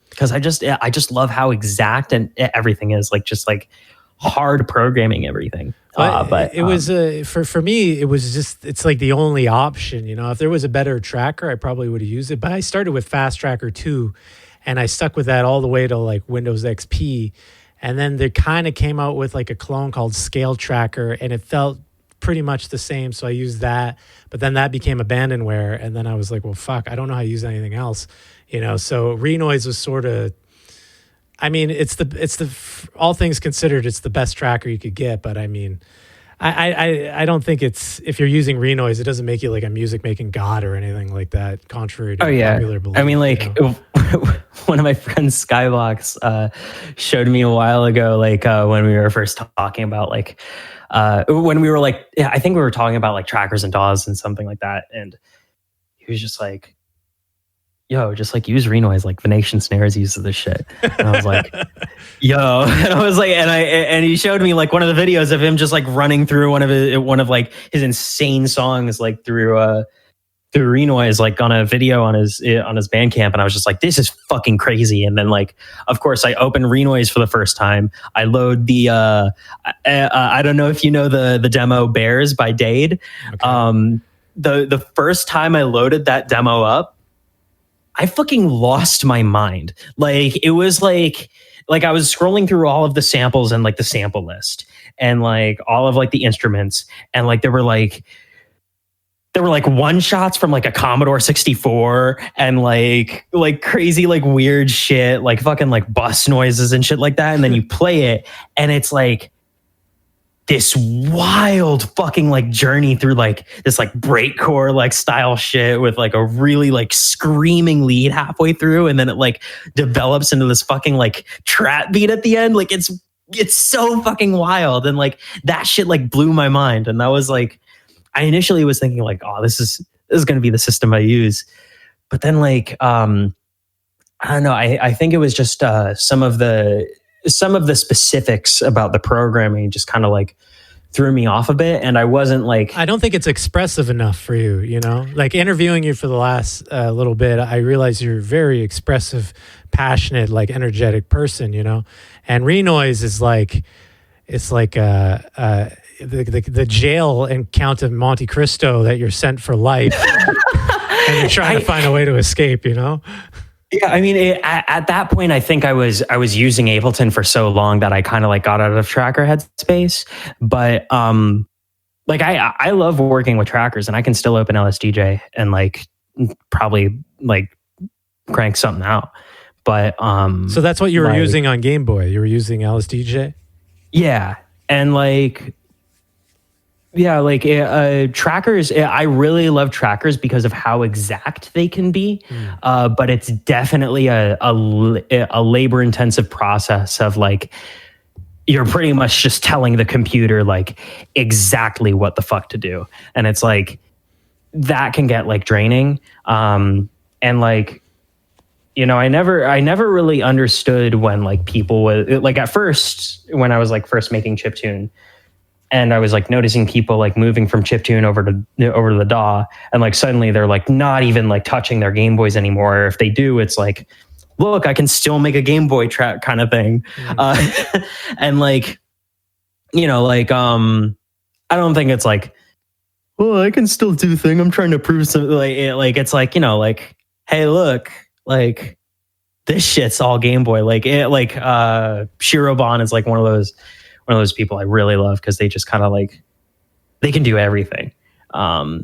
Speaker 2: Because I just love how exact and everything is, like just like hard programming everything. But
Speaker 1: it was for me, it was just, it's like the only option, you know. If there was a better tracker, I probably would have used it. But I started with Fast Tracker 2, and I stuck with that all the way to like Windows XP. And then they kind of came out with like a clone called Scale Tracker, and it felt pretty much the same. So I used that, but then that became abandonware. And then I was like, well, fuck, I don't know how to use anything else, you know. So Renoise was sort of, I mean, it's the all things considered, it's the best tracker you could get. But I mean, I don't think it's, if you're using Renoise, it doesn't make you like a music making god or anything like that, contrary to popular belief.
Speaker 2: I mean, like, you know? One of my friends, Skybox, showed me a while ago, like when we were first talking about like when we were like, I think we were talking about like trackers and DAWs and something like that, and he was just like, yo, just like use Renoise, like Venetian Snares uses this shit. And I was like, yo, and I was like, and he showed me like one of the videos of him just like running through one of like his insane songs like through Renoise, like on a video on his Bandcamp, and I was just like, this is fucking crazy. And then like, of course, I open Renoise for the first time. I load the I don't know if you know the demo Bears by Dade. Okay. The first time I loaded that demo up, I fucking lost my mind. Like it was like I was scrolling through all of the samples and like the sample list and like all of like the instruments, and like there were like one shots from like a Commodore 64 and like crazy like weird shit, like fucking like bus noises and shit like that. And then you play it and it's like this wild fucking like journey through like this like breakcore like style shit with like a really like screaming lead halfway through, and then it like develops into this fucking like trap beat at the end. Like it's so fucking wild, and like that shit like blew my mind. And that was like, I initially was thinking like, oh, this is going to be the system I use, but then like I don't know, I think it was just some of the specifics about the programming just kind of like threw me off a bit. And I wasn't like,
Speaker 1: I don't think it's expressive enough for you, you know, like interviewing you for the last little bit, I realize you're a very expressive, passionate, like energetic person, you know, and Renoise is like, it's like the jail in Count of Monte Cristo that you're sent for life and you're trying to find a way to escape, you know?
Speaker 2: Yeah, I mean, at that point, I think I was using Ableton for so long that I kind of like got out of tracker headspace. But like I love working with trackers, and I can still open LSDJ and like probably like crank something out. But
Speaker 1: so that's what you were using on Game Boy. You were using LSDJ.
Speaker 2: Yeah, and like. Yeah, like trackers, I really love trackers because of how exact they can be. But it's definitely a labor-intensive process of like, you're pretty much just telling the computer like exactly what the fuck to do. And it's like, that can get like draining. And like, you know, I never really understood when like people would, like at first, when I was like first making chiptune, and I was like noticing people like moving from chiptune over to the DAW, and like suddenly they're like not even like touching their Game Boys anymore. If they do, it's like, look, I can still make a Game Boy track kind of thing. And like, you know, like I don't think it's like, well, I can still do thing. I'm trying to prove something. Like it's like, you know, like, hey, look, like this shit's all Game Boy. Like it, like Shirobon is like one of those people I really love, because they just kind of like, they can do everything. But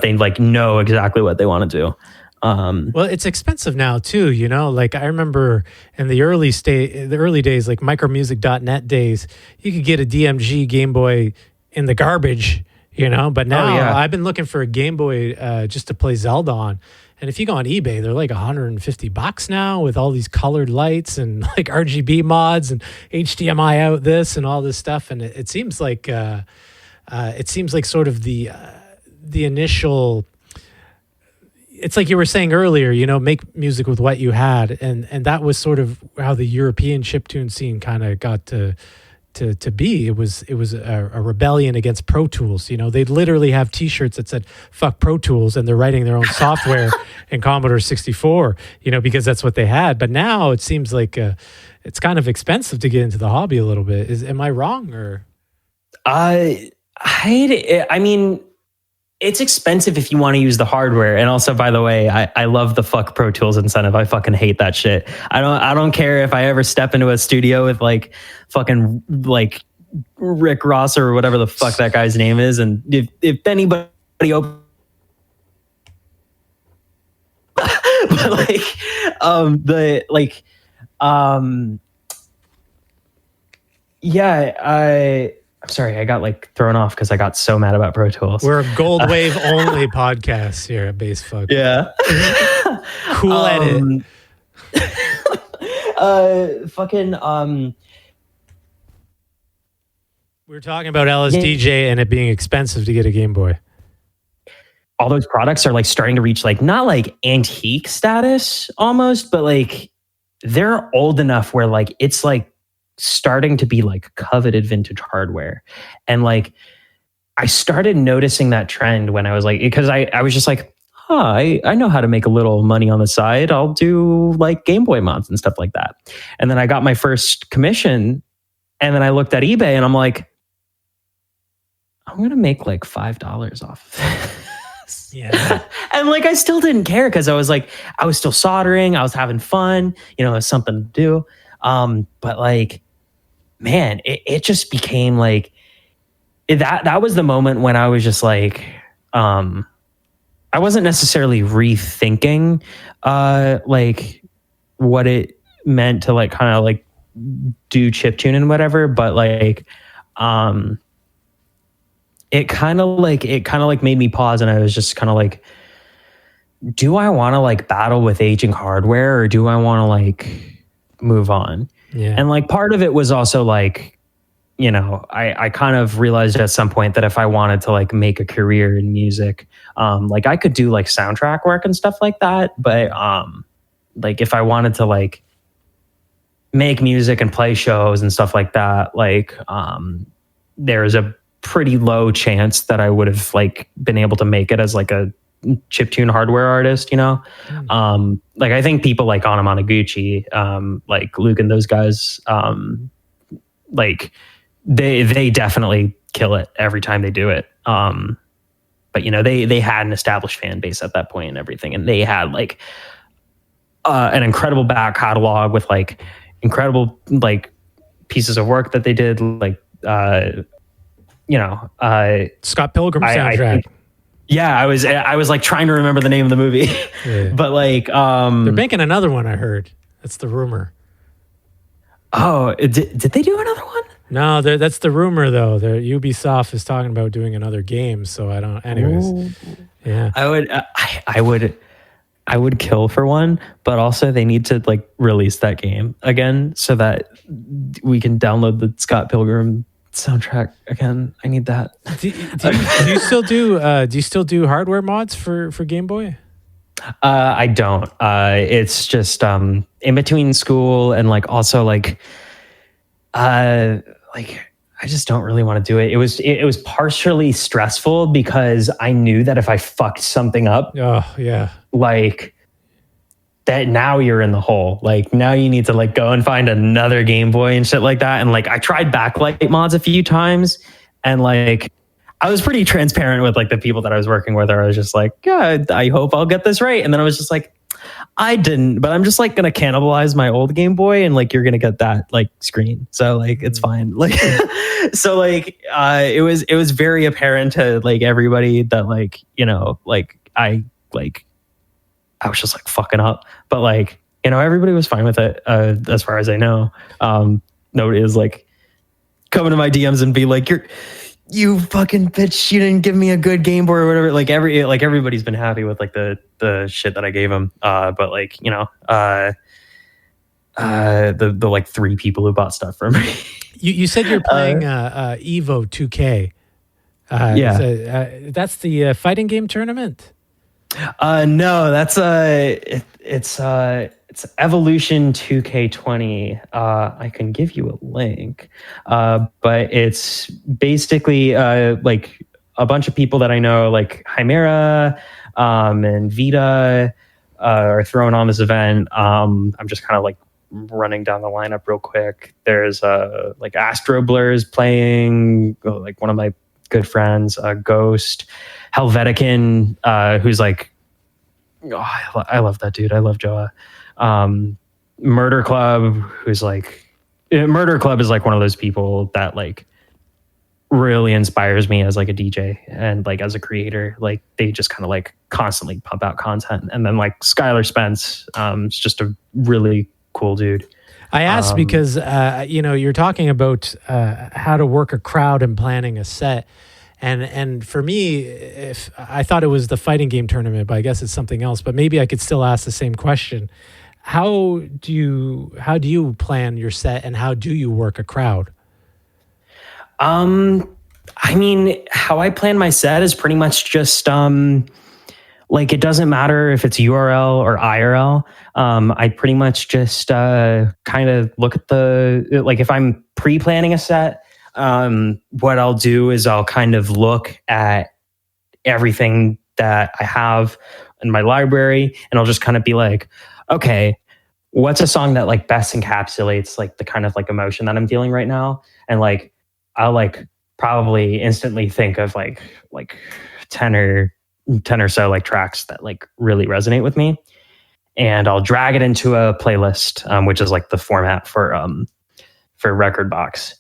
Speaker 2: they like know exactly what they want to do.
Speaker 1: Well, it's expensive now too, you know, like I remember in the early days, like micromusic.net days, you could get a DMG Game Boy in the garbage, you know, but now I've been looking for a Game Boy just to play Zelda on. And if you go on eBay, they're like $150 now with all these colored lights and like RGB mods and HDMI out this and all this stuff. And it seems like sort of the initial. It's like you were saying earlier, you know, make music with what you had, and that was sort of how the European chiptune scene kind of got to be. It was a rebellion against Pro Tools. You know, they'd literally have T-shirts that said "fuck Pro Tools" and they're writing their own software in Commodore 64. You know, because that's what they had. But now it seems like it's kind of expensive to get into the hobby a little bit. Am I wrong or?
Speaker 2: I mean, it's expensive if you want to use the hardware. And also, by the way, I love the fuck Pro Tools incentive. I fucking hate that shit. I don't care if I ever step into a studio with like fucking like Rick Ross or whatever the fuck that guy's name is. And if anybody but like I'm sorry, I got like thrown off because I got so mad about Pro Tools.
Speaker 1: We're a gold wave only podcast here at Bassfug.
Speaker 2: Yeah.
Speaker 1: Cool edit. We were talking about LSDJ and it being expensive to get a Game Boy.
Speaker 2: All those products are like starting to reach like not like antique status almost, but like they're old enough where like it's like starting to be like coveted vintage hardware. And like I started noticing that trend when I was like, because I was just like, I know how to make a little money on the side. I'll do like Game Boy mods and stuff like that. And then I got my first commission, and then I looked at eBay and I'm like, I'm gonna make like $5 off of this.
Speaker 1: Yeah.
Speaker 2: And like I still didn't care because I was like, I was still soldering, I was having fun, you know, it was something to do. But like, man, it just became like that was the moment when I was just like, I wasn't necessarily rethinking like what it meant to like kind of like do chiptune and whatever, but like it kind of like made me pause, and I was just kind of like, do I want to like battle with aging hardware, or do I want to like move on?
Speaker 1: Yeah.
Speaker 2: And like part of it was also like, you know, I kind of realized at some point that if I wanted to like make a career in music, like I could do like soundtrack work and stuff like that. But like if I wanted to like make music and play shows and stuff like that, like there's a pretty low chance that I would have like been able to make it as like a chiptune hardware artist, you know. Like I think people like Anamanaguchi, like Luke and those guys, like they definitely kill it every time they do it. But you know, they had an established fan base at that point and everything, and they had like an incredible back catalog with like incredible like pieces of work that they did, like you know,
Speaker 1: Scott Pilgrim soundtrack.
Speaker 2: Yeah, I was like trying to remember the name of the movie,
Speaker 1: Yeah.
Speaker 2: but like
Speaker 1: They're making another one. I heard that's the rumor.
Speaker 2: Oh, did they do another one?
Speaker 1: No, that's the rumor though. Ubisoft is talking about doing another game, so I don't. Anyways,
Speaker 2: Ooh.
Speaker 1: Yeah,
Speaker 2: I would kill for one, but also they need to like release that game again so that we can download the Scott Pilgrim soundtrack again. I need that.
Speaker 1: Do you still do hardware mods for Game Boy?
Speaker 2: I don't. It's just in between school and like also like I just don't really want to do it. It was partially stressful because I knew that if I fucked something up,
Speaker 1: oh yeah,
Speaker 2: like that now you're in the hole. Like now you need to like go and find another Game Boy and shit like that. And like I tried backlight mods a few times, and like I was pretty transparent with like the people that I was working with. I was just like, yeah, I hope I'll get this right. And then I was just like, I didn't, but I'm just like gonna cannibalize my old Game Boy, and like you're gonna get that like screen. So like it's fine. Like so like it was very apparent to like everybody that like, you know, like I was just like fucking up. But like, you know, everybody was fine with it, as far as I know. Nobody is like coming to my DMs and be like, you fucking bitch, you didn't give me a good Game Boy or whatever. Like everybody's been happy with like the shit that I gave them. But like, you know, the like 3 people who bought stuff from me.
Speaker 1: You said you're playing Evo 2K.
Speaker 2: Yeah.
Speaker 1: That's the fighting game tournament.
Speaker 2: No, that's it's Evolution 2K20. I can give you a link, but it's basically like a bunch of people that I know, like Chimera and Vita, are thrown on this event. I'm just kind of like running down the lineup real quick. There's like Astro Blur's playing, like one of my good friends, Ghost, Helvetican, who's like, oh, I love that dude. I love Joa. Murder Club, who's like, Murder Club is like one of those people that like really inspires me as like a DJ and like as a creator. Like they just kind of like constantly pump out content. And then like Skylar Spence, is just a really cool dude.
Speaker 1: I asked because you know, you're talking about how to work a crowd and planning a set. And for me, if I thought it was the fighting game tournament, but I guess it's something else. But maybe I could still ask the same question. How do you plan your set, and how do you work a crowd?
Speaker 2: I mean, how I plan my set is pretty much just like it doesn't matter if it's URL or IRL. I pretty much just kind of look at like if I'm pre-planning a set. What I'll do is I'll kind of look at everything that I have in my library, and I'll just kind of be like, okay, what's a song that like best encapsulates like the kind of like emotion that I'm feeling right now? And like, I'll like probably instantly think of like 10 or so like tracks that like really resonate with me. And I'll drag it into a playlist, which is like the format for Record Box.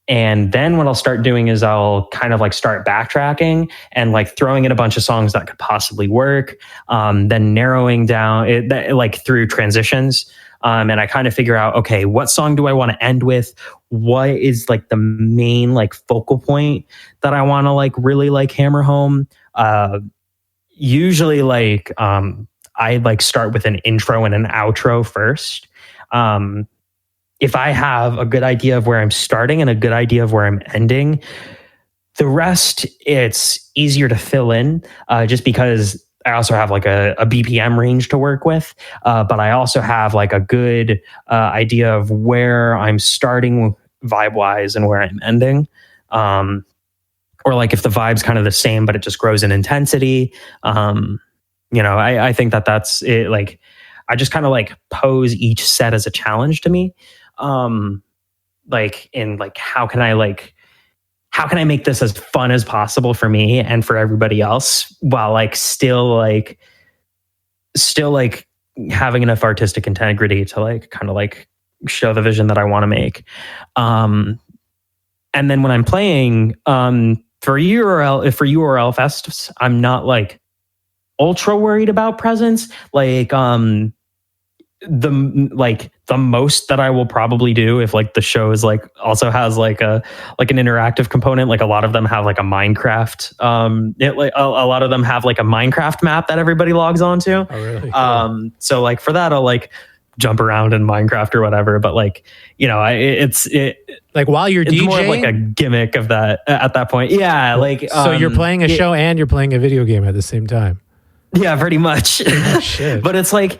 Speaker 2: And then what I'll start doing is I'll kind of like start backtracking and like throwing in a bunch of songs that could possibly work. Then narrowing down it like through transitions, And I kind of figure out, okay, what song do I want to end with? What is like the main like focal point that I want to like really like hammer home? Usually like I like start with an intro and an outro first. If I have a good idea of where I'm starting and a good idea of where I'm ending, the rest, it's easier to fill in just because I also have like a BPM range to work with. But I also have like a good idea of where I'm starting vibe wise and where I'm ending. Or like if the vibe's kind of the same, but it just grows in intensity. I think that's it. Like I just kind of like pose each set as a challenge to me. Like in like, how can I make this as fun as possible for me and for everybody else while like still having enough artistic integrity to like kind of like show the vision that I want to make. And then when I'm playing for URL fests, I'm not like ultra worried about presence. Like the most that I will probably do if like the show is like also has like an interactive component, like a lot of them have like a Minecraft a lot of them have like a Minecraft map that everybody logs onto.
Speaker 1: Oh, really? Cool.
Speaker 2: So like for that I'll like jump around in Minecraft or whatever, but like it's
Speaker 1: like while you're DJing,
Speaker 2: more of like a gimmick of that at that point. Yeah, like
Speaker 1: so you're playing a show and you're playing a video game at the same time.
Speaker 2: Yeah, pretty much.
Speaker 1: Oh, shit.
Speaker 2: But it's like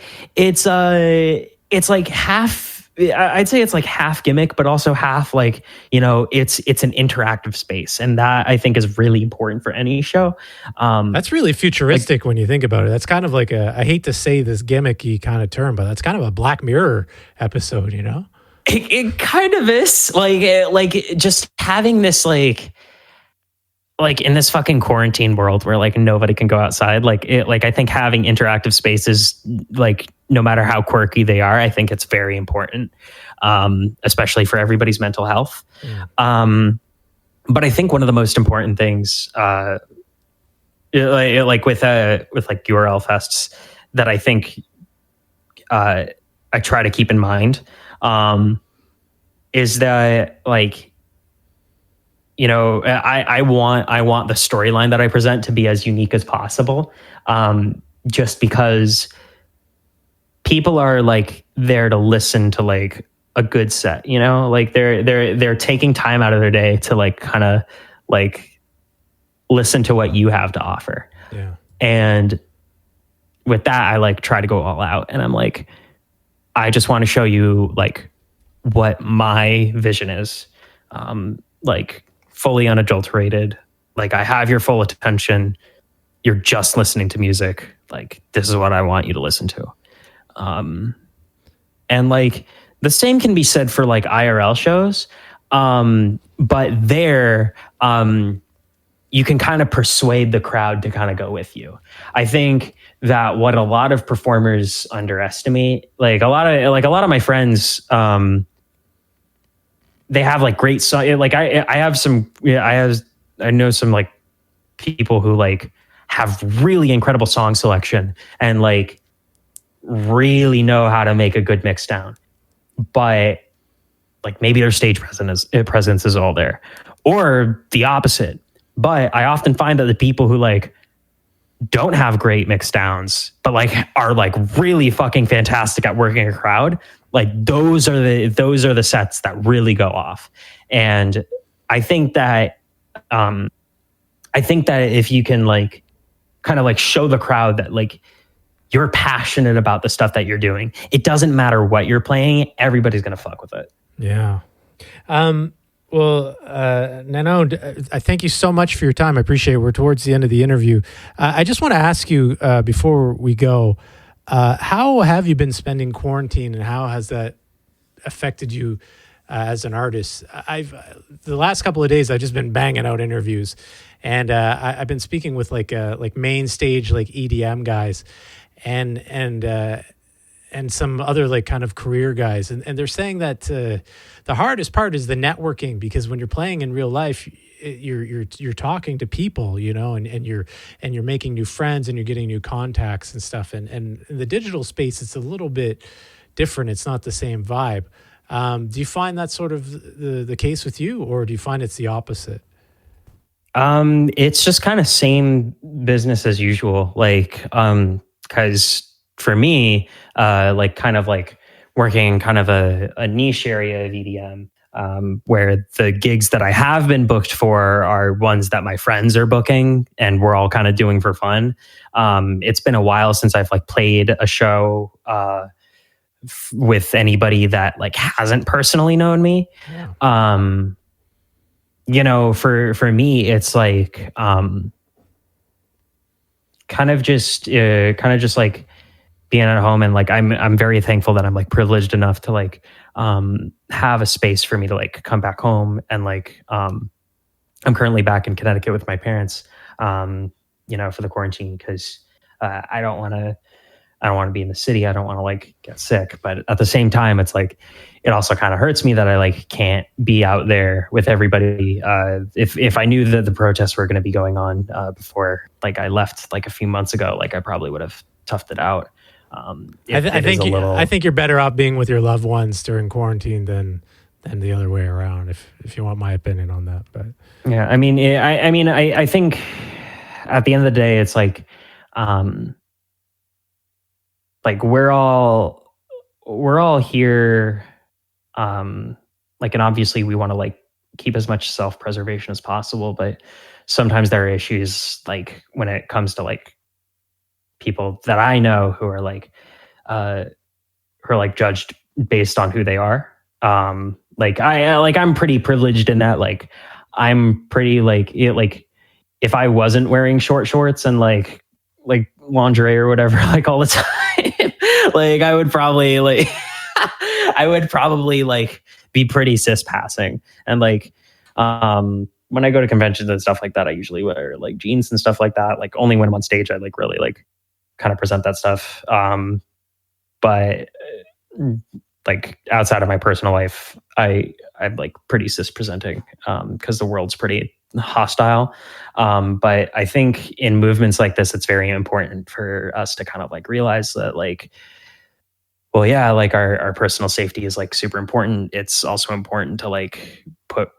Speaker 2: half. I'd say it's like half gimmick, but also half like it's an interactive space, and that I think is really important for any show.
Speaker 1: That's really futuristic when you think about it. That's kind of like I hate to say this gimmicky kind of term, but that's kind of a Black Mirror episode,
Speaker 2: It kind of is like just having this like in this fucking quarantine world where like nobody can go outside, I think having interactive spaces, like no matter how quirky they are, I think it's very important, especially for everybody's mental health. Yeah. But I think one of the most important things, like with URL fests, that I think I try to keep in mind, is that like, I want the storyline that I present to be as unique as possible, just because people are like there to listen to like a good set, like they're taking time out of their day to like kind of like listen to what you have to offer.
Speaker 1: Yeah. And
Speaker 2: with that, I like try to go all out, and I'm like, I just want to show you like what my vision is, like fully unadulterated. Like I have your full attention. You're just listening to music. Like this is what I want you to listen to. And like the same can be said for like IRL shows. But there, you can kind of persuade the crowd to kind of go with you. I think that what a lot of performers underestimate, like a lot of my friends, they have like great songs. Like I know some like people who like have really incredible song selection and like really know how to make a good mix down, but like maybe their stage presence is all there, or the opposite. But I often find that the people who like don't have great mix downs, but like are like really fucking fantastic at working a crowd, like those are the sets that really go off. And I think that if you can like kind of like show the crowd that like you're passionate about the stuff that you're doing, it doesn't matter what you're playing, everybody's gonna fuck with it.
Speaker 1: Yeah. Well, Nanode, I thank you so much for your time. I appreciate it. We're towards the end of the interview. I just want to ask you before we go, how have you been spending quarantine, and how has that affected you as an artist? The last couple of days I've just been banging out interviews, and I've been speaking with like main stage like EDM guys, and some other like kind of career guys, and they're saying that the hardest part is the networking, because when you're playing in real life, you're talking to people, and you're making new friends and you're getting new contacts and stuff. And in the digital space, it's a little bit different. It's not the same vibe. Do you find that sort of the case with you, or do you find it's the opposite?
Speaker 2: It's just kind of same business as usual. Like, because for me, like kind of like working in kind of a niche area of EDM, where the gigs that I have been booked for are ones that my friends are booking and we're all kind of doing for fun. It's been a while since I've like played a show, with anybody that like hasn't personally known me. Yeah. You know, for me, it's like, kind of just like being at home, and like I'm very thankful that I'm like privileged enough to like have a space for me to like come back home, and like I'm currently back in Connecticut with my parents, you know, for the quarantine, because I don't want to be in the city. I don't want to like get sick, but at the same time, it's like it also kind of hurts me that I like can't be out there with everybody. If I knew that the protests were going to be going on before like I left like a few months ago, like I probably would have toughed it out.
Speaker 1: I think you're better off being with your loved ones during quarantine than the other way around. If you want my opinion on that, but
Speaker 2: yeah, I mean, I think at the end of the day, it's like we're all here, like, and obviously we want to like keep as much self-preservation as possible, but sometimes there are issues like when it comes to like people that I know who are like judged based on who they are. Like I'm pretty privileged in that, like I'm pretty like if I wasn't wearing short shorts and like lingerie or whatever like all the time, like I would probably like be pretty cis passing. And like when I go to conventions and stuff like that, I usually wear like jeans and stuff like that. Like only when I'm on stage I like really like kind of present that stuff. But like outside of my personal life, I'm like pretty cis presenting, because the world's pretty hostile. But I think in movements like this, it's very important for us to kind of like realize that like, well, yeah, like our personal safety is like super important. It's also important to like put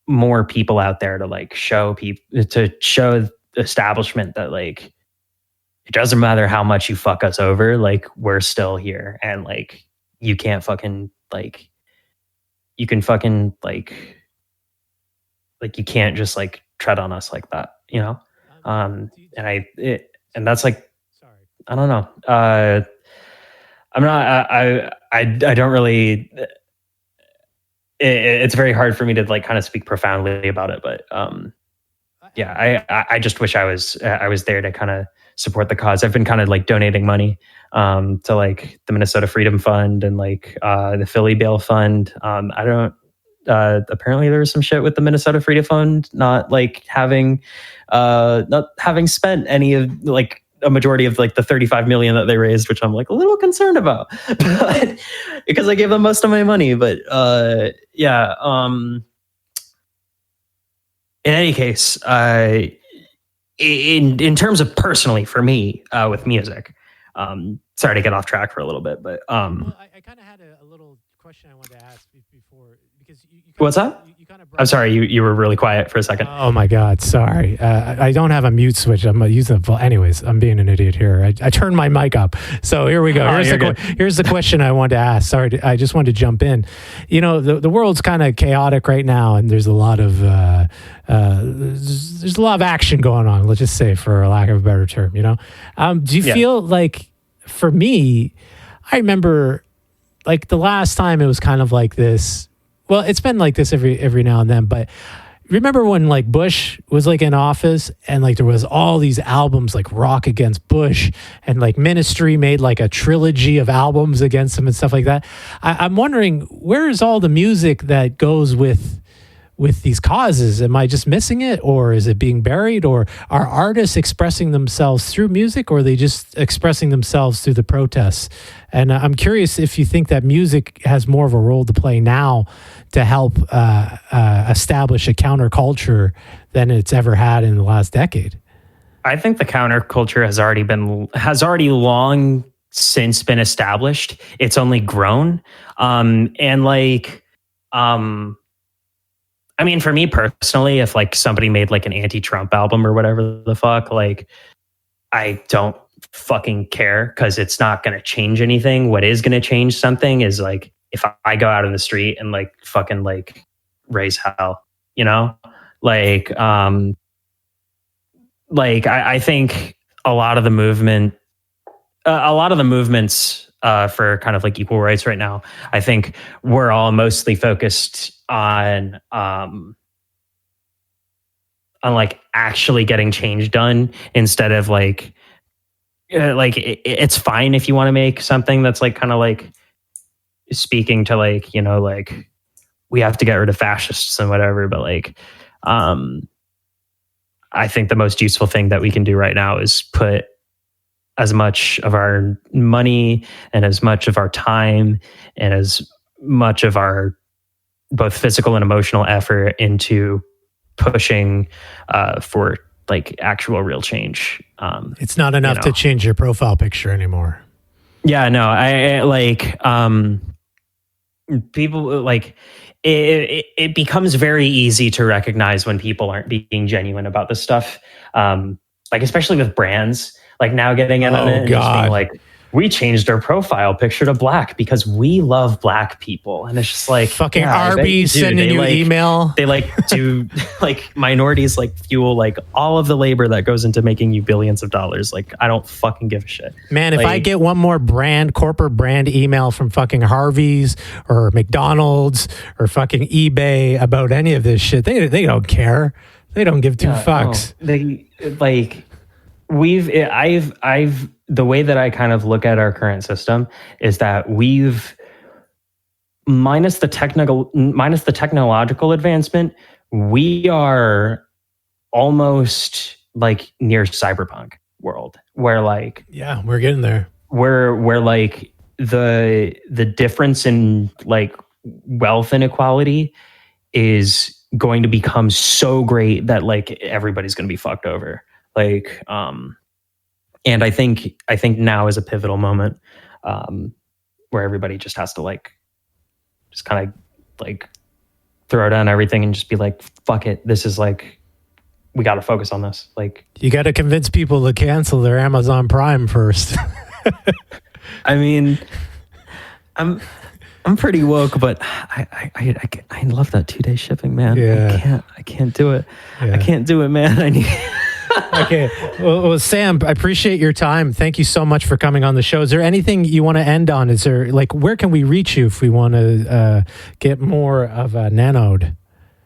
Speaker 2: more people out there to like show the establishment that like, it doesn't matter how much you fuck us over, like we're still here, and like you can't fucking like, you can fucking like you can't just like tread on us like that, you know? And that's like, I don't know. I'm not, I don't really, it's very hard for me to like kind of speak profoundly about it, but yeah, I just wish I was there to kind of support the cause. I've been kind of like donating money to like the Minnesota Freedom Fund and like the Philly Bail Fund. I don't, apparently there was some shit with the Minnesota Freedom Fund not having spent any of like a majority of like the 35 million that they raised, which I'm like a little concerned about, but because I gave them most of my money. But yeah, in any case, in terms of personally for me with music, sorry to get off track for a little bit, but
Speaker 1: well, I kind of had a little question I wanted to ask before, because you
Speaker 2: what's that? I'm sorry, you were really quiet for a second.
Speaker 1: Oh my God, sorry. I don't have a mute switch. I'm using the anyways. I'm being an idiot here. I turned my mic up. So here we go. Here's the question I wanted to ask. Sorry, I just wanted to jump in. You know, the world's kind of chaotic right now, and there's a lot of action going on. Let's just say, for lack of a better term. You know, do you feel like, for me, I remember like the last time it was kind of like this. Well, it's been like this every now and then, but remember when like Bush was like in office and like there was all these albums like Rock Against Bush, and like Ministry made like a trilogy of albums against him and stuff like that. I'm wondering, where is all the music that goes with these causes? Am I just missing it, or is it being buried, or are artists expressing themselves through music, or are they just expressing themselves through the protests? And I'm curious if you think that music has more of a role to play now to help establish a counterculture than it's ever had in the last decade.
Speaker 2: I think the counterculture has already long since been established. It's only grown. And like, I mean, for me personally, if like somebody made like an anti-Trump album or whatever the fuck, like I don't fucking care because it's not going to change anything. What is going to change something is like if I go out in the street and like fucking like raise hell, you know, like I think a lot of the movements for kind of like equal rights right now, I think we're all mostly focused on like actually getting change done instead of like it's fine if you want to make something that's like kind of like speaking to like, you know, like we have to get rid of fascists and whatever, but like I think the most useful thing that we can do right now is put as much of our money and as much of our time and as much of our both physical and emotional effort into pushing for like actual real change.
Speaker 1: It's not enough to change your profile picture anymore.
Speaker 2: Yeah, no, I like people like it becomes very easy to recognize when people aren't being genuine about this stuff. Like especially with brands, like now getting in on it and just being like, we changed our profile picture to black because we love black people. And it's just like
Speaker 1: fucking Arby's sending you email.
Speaker 2: They like do like minorities like fuel like all of the labor that goes into making you billions of dollars. Like I don't fucking give a shit.
Speaker 1: Man, if I get one more corporate brand email from fucking Harvey's or McDonald's or fucking eBay about any of this shit, they don't care. They don't give two fucks.
Speaker 2: No. They like I've the way that I kind of look at our current system is that we've minus the technological advancement, we are almost like near cyberpunk world where like
Speaker 1: we're getting there.
Speaker 2: Where like the difference in like wealth inequality is going to become so great that like everybody's going to be fucked over. Like and I think now is a pivotal moment where everybody just has to like just kind of like throw down everything and just be like, fuck it. This is like, we got to focus on this. Like
Speaker 1: you got to convince people to cancel their Amazon Prime first.
Speaker 2: I mean, I'm pretty woke, but I love that 2-day shipping, man.
Speaker 1: Yeah.
Speaker 2: I can't do it.
Speaker 1: Yeah.
Speaker 2: I can't do it, man. I need.
Speaker 1: Okay. Well, Sam, I appreciate your time. Thank you so much for coming on the show. Is there anything you want to end on? Is there like, where can we reach you if we want to get more of Nanode?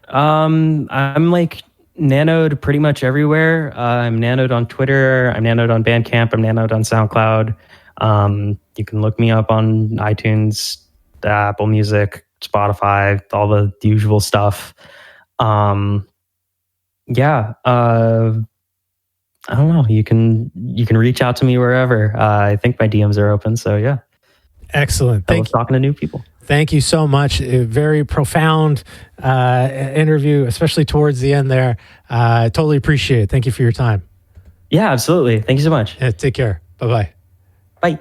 Speaker 2: I'm like Nanode pretty much everywhere. I'm Nanode on Twitter. I'm Nanode on Bandcamp. I'm Nanode on SoundCloud. You can look me up on iTunes, Apple Music, Spotify, all the usual stuff. I don't know. You can reach out to me wherever. I think my DMs are open. So yeah.
Speaker 1: Excellent.
Speaker 2: I love talking to new people.
Speaker 1: Thank you so much. A very profound interview, especially towards the end there. Totally appreciate it. Thank you for your time.
Speaker 2: Yeah, absolutely. Thank you so much.
Speaker 1: Take care. Bye-bye.
Speaker 2: Bye.